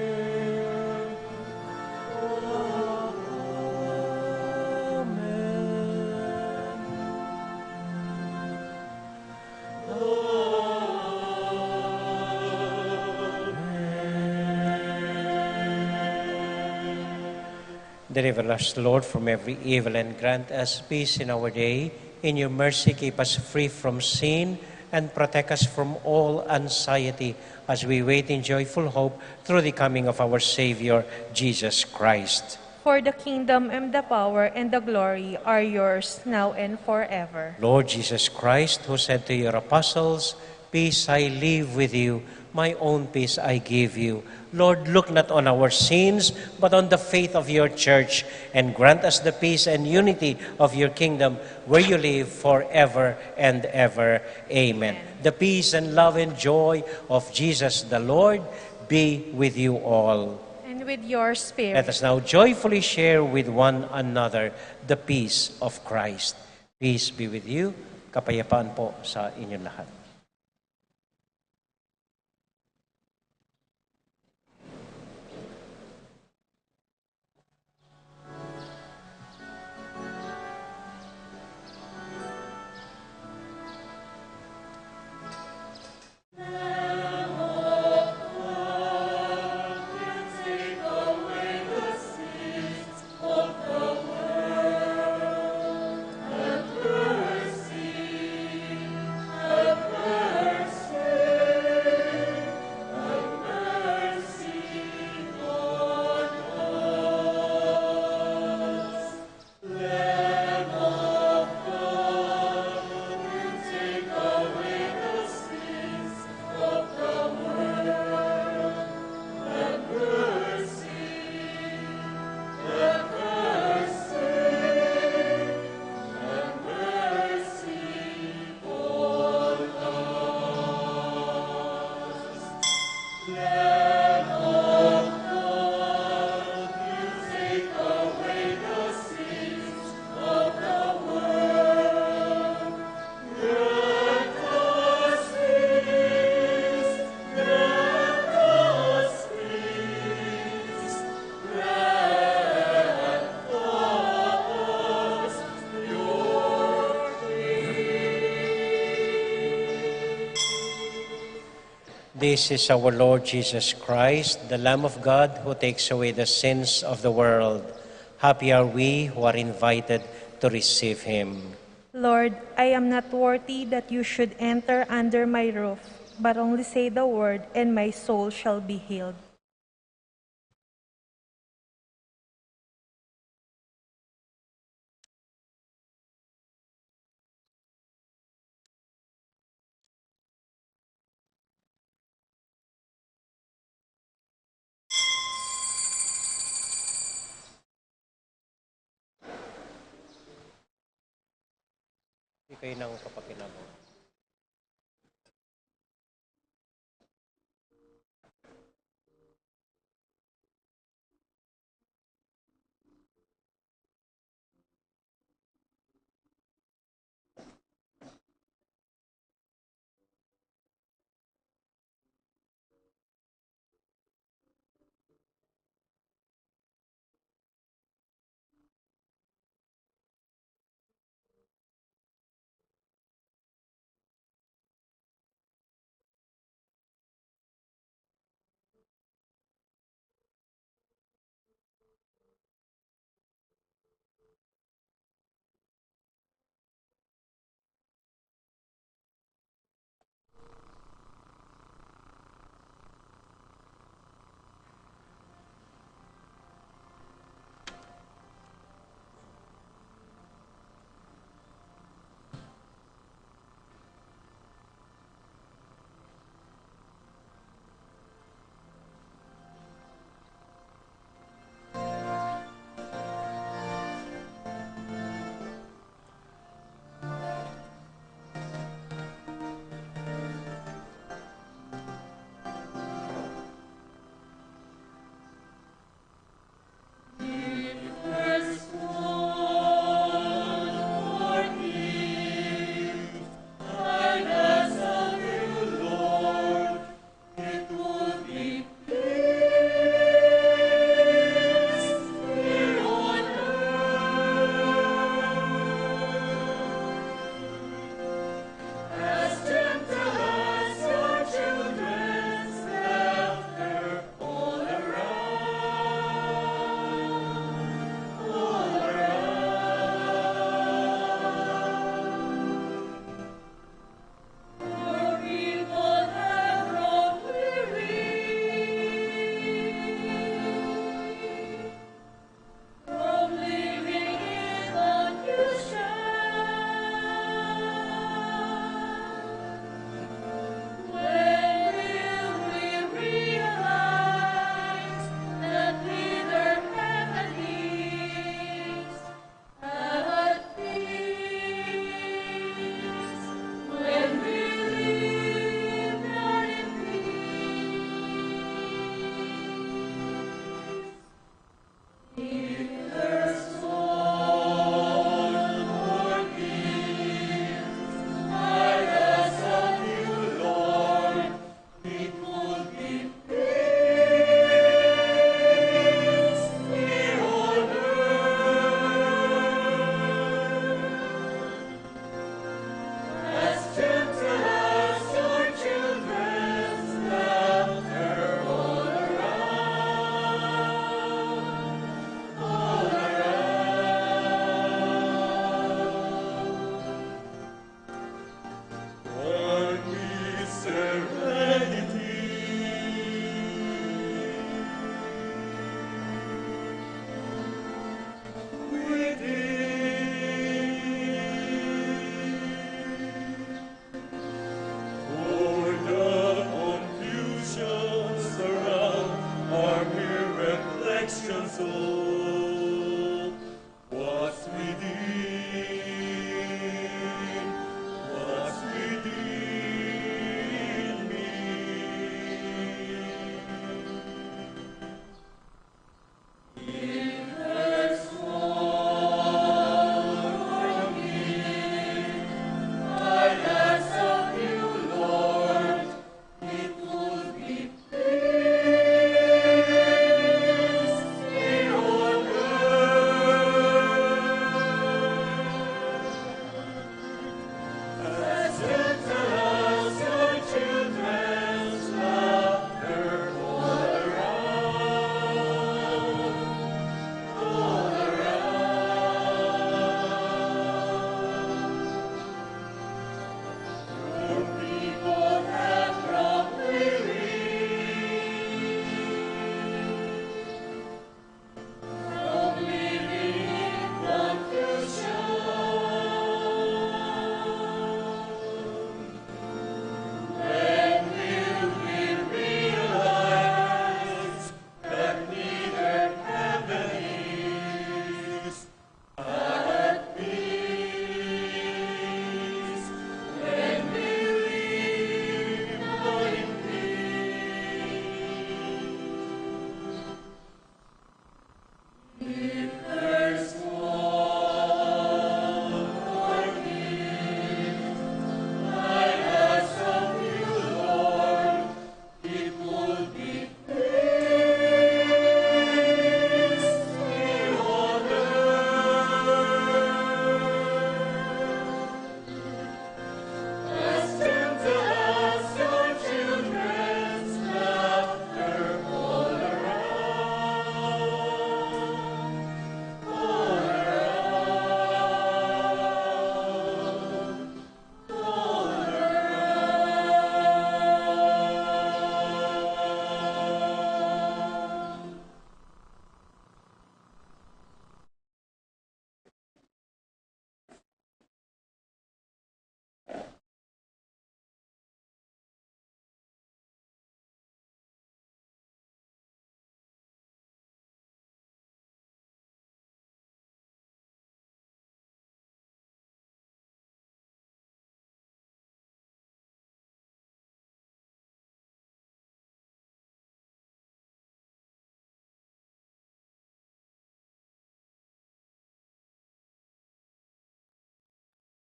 Deliver us, Lord, from every evil, and grant us peace in our day. In your mercy, keep us free from sin and protect us from all anxiety as we wait in joyful hope through the coming of our Savior, Jesus Christ. For the kingdom and the power and the glory are yours now and forever. Lord Jesus Christ, who said to your apostles, "Peace I leave with you, my own peace I give you." Lord, look not on our sins, but on the faith of your church, and grant us the peace and unity of your kingdom, where you live forever and ever. Amen. The peace and love and joy of Jesus the Lord be with you all. And with your spirit. Let us now joyfully share with one another the peace of Christ. Peace be with you. Kapayapaan po sa inyong lahat. This is our Lord Jesus Christ, the Lamb of God who takes away the sins of the world. Happy are we who are invited to receive him. Lord, I am not worthy that you should enter under my roof, but only say the word, and my soul shall be healed. Ikay ng kapakinabangan.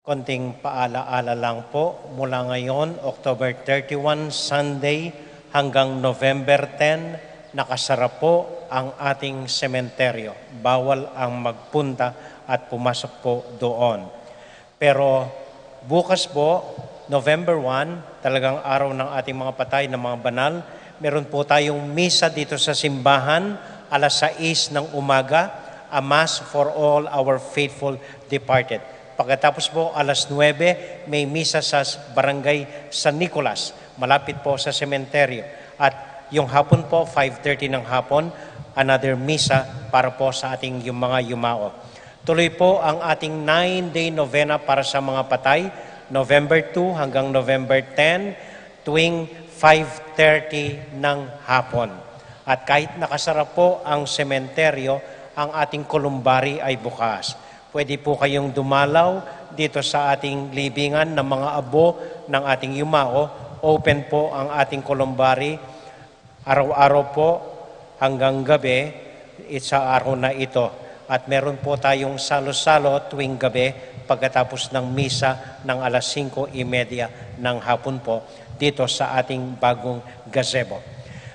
Konting paalaala lang po, mula ngayon, October 31, Sunday, hanggang November 10, nakasara po ang ating sementeryo. Bawal ang magpunta at pumasok po doon. Pero bukas po, November 1, talagang araw ng ating mga patay na mga banal, meron po tayong misa dito sa simbahan, alas 6 ng umaga, a mass for all our faithful departed. Pagkatapos po, alas 9, may misa sa barangay San Nicolas, malapit po sa sementeryo. At yung hapon po, 5:30 ng hapon, another misa para po sa ating yung mga yumao. Tuloy po ang ating 9-day novena para sa mga patay, November 2 hanggang November 10, tuwing 5:30 ng hapon. At kahit nakasara po ang sementeryo, ang ating kolumbari ay bukas. Pwede po kayong dumalaw dito sa ating libingan ng mga abo ng ating yumao. Open po ang ating kolumbari araw-araw po hanggang gabi sa araw na ito. At meron po tayong salo-salo tuwing gabi pagkatapos ng misa ng alas 5:30 ng hapon po dito sa ating bagong gazebo.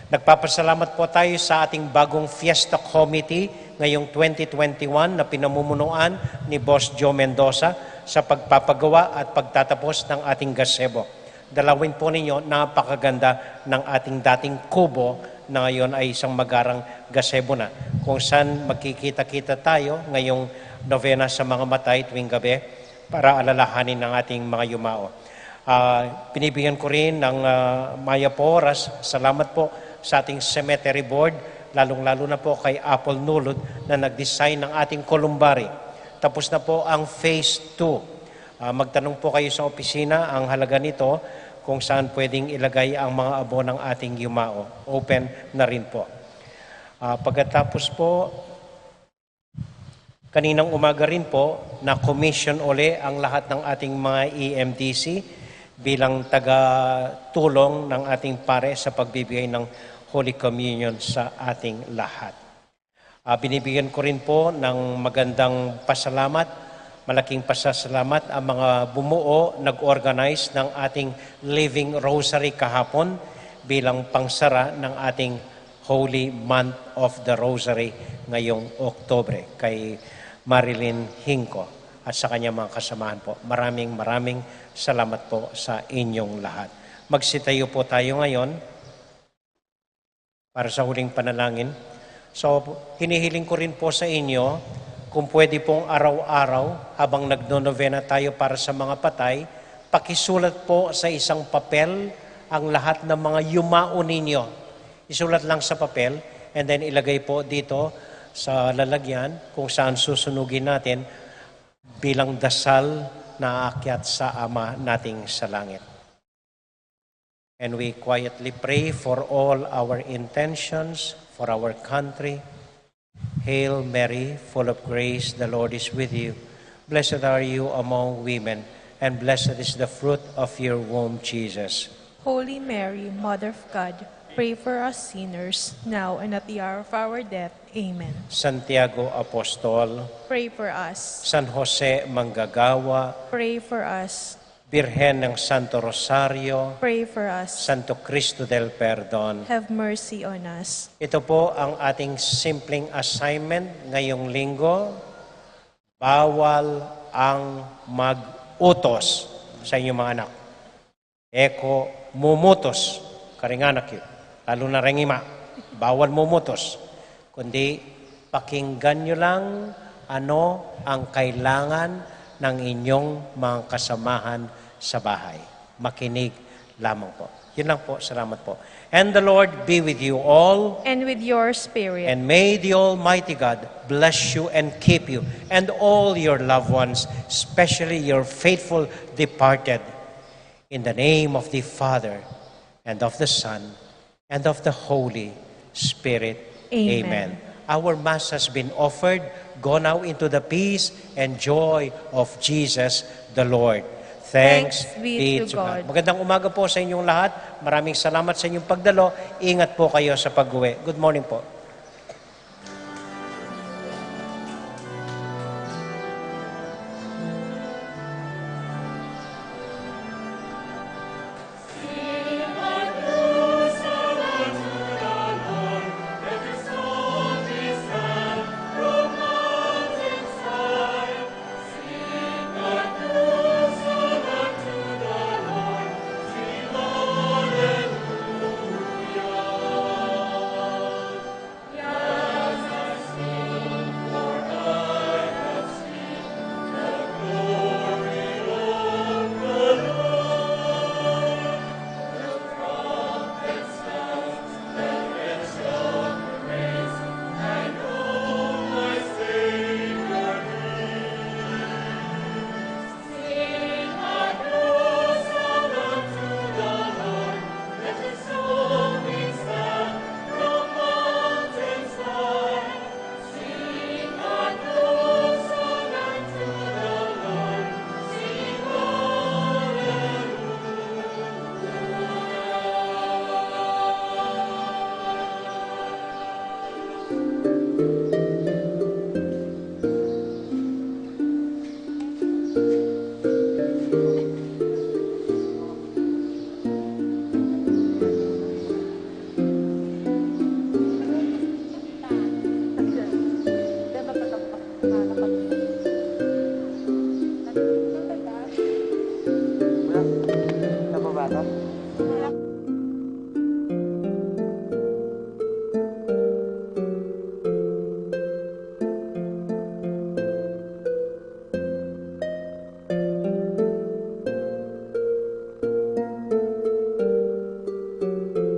Nagpapasalamat po tayo sa ating bagong Fiesta Committee ngayong 2021 na pinamumunuan ni Boss Joe Mendoza sa pagpapagawa at pagtatapos ng ating gazebo. Dalawin po ninyo, napakaganda ng ating dating kubo na ngayon ay isang magarang gazebo na, kung saan magkikita-kita tayo ngayong novena sa mga matay tuwing gabi para alalahanin ng ating mga yumao. Pinibigyan ko rin ng maya po oras. Salamat po sa ating cemetery board, lalong-lalo na po kay Apple Nulod na nag-design ng ating columbari. Tapos na po ang phase 2. Magtanong po kayo sa opisina ang halaga nito kung saan pwedeng ilagay ang mga abo ng ating yumao. Open na rin po. Pagkatapos po, kaninang umaga rin po, na-commission uli ang lahat ng ating mga EMDC bilang taga-tulong ng ating pare sa pagbibigay ng Holy Communion sa ating lahat. Binibigyan ko rin po ng magandang pasalamat, malaking pasasalamat ang mga bumuo, nag-organize ng ating Living Rosary kahapon bilang pangsara ng ating Holy Month of the Rosary ngayong Oktobre kay Marilyn Hinco at sa kanyang mga kasamahan po. Maraming salamat po sa inyong lahat. Magsitayo po tayo ngayon para sa huling panalangin. So, hinihiling ko rin po sa inyo, kung pwede pong araw-araw, habang nagno-novena tayo para sa mga patay, pakisulat po sa isang papel ang lahat ng mga yumao ninyo. Isulat lang sa papel, and then ilagay po dito sa lalagyan kung saan susunugin natin bilang dasal na aakyat sa Ama nating sa langit. And we quietly pray for all our intentions, for our country. Hail Mary, full of grace, the Lord is with you. Blessed are you among women, and blessed is the fruit of your womb, Jesus. Holy Mary, Mother of God, pray for us sinners, now and at the hour of our death. Amen. Santiago Apostol, Pray for us. San Jose Manggagawa, Pray for us. Birhen ng Santo Rosario, Pray for us. Santo Cristo del Perdon. Have mercy on us. Ito po ang ating simpleng assignment ngayong linggo. Bawal ang mag-utos sa inyong mga anak. Eko mumutos, karinganak yun. Lalo na rengima, bawal mumutos. Kundi pakinggan nyo lang ano ang kailangan ng inyong mga kasamahan sa bahay. Makinig lamang po. Yun lang po. Salamat po. And the Lord be with you all. And with your spirit. And may the Almighty God bless you and keep you and all your loved ones, especially your faithful departed. In the name of the Father and of the Son and of the Holy Spirit. Amen. Our Mass has been offered. Go now into the peace and joy of Jesus the Lord. Thanks be to God. Magandang umaga po sa inyong lahat. Maraming salamat sa inyong pagdalo. Ingat po kayo sa pag-uwi. Good morning po.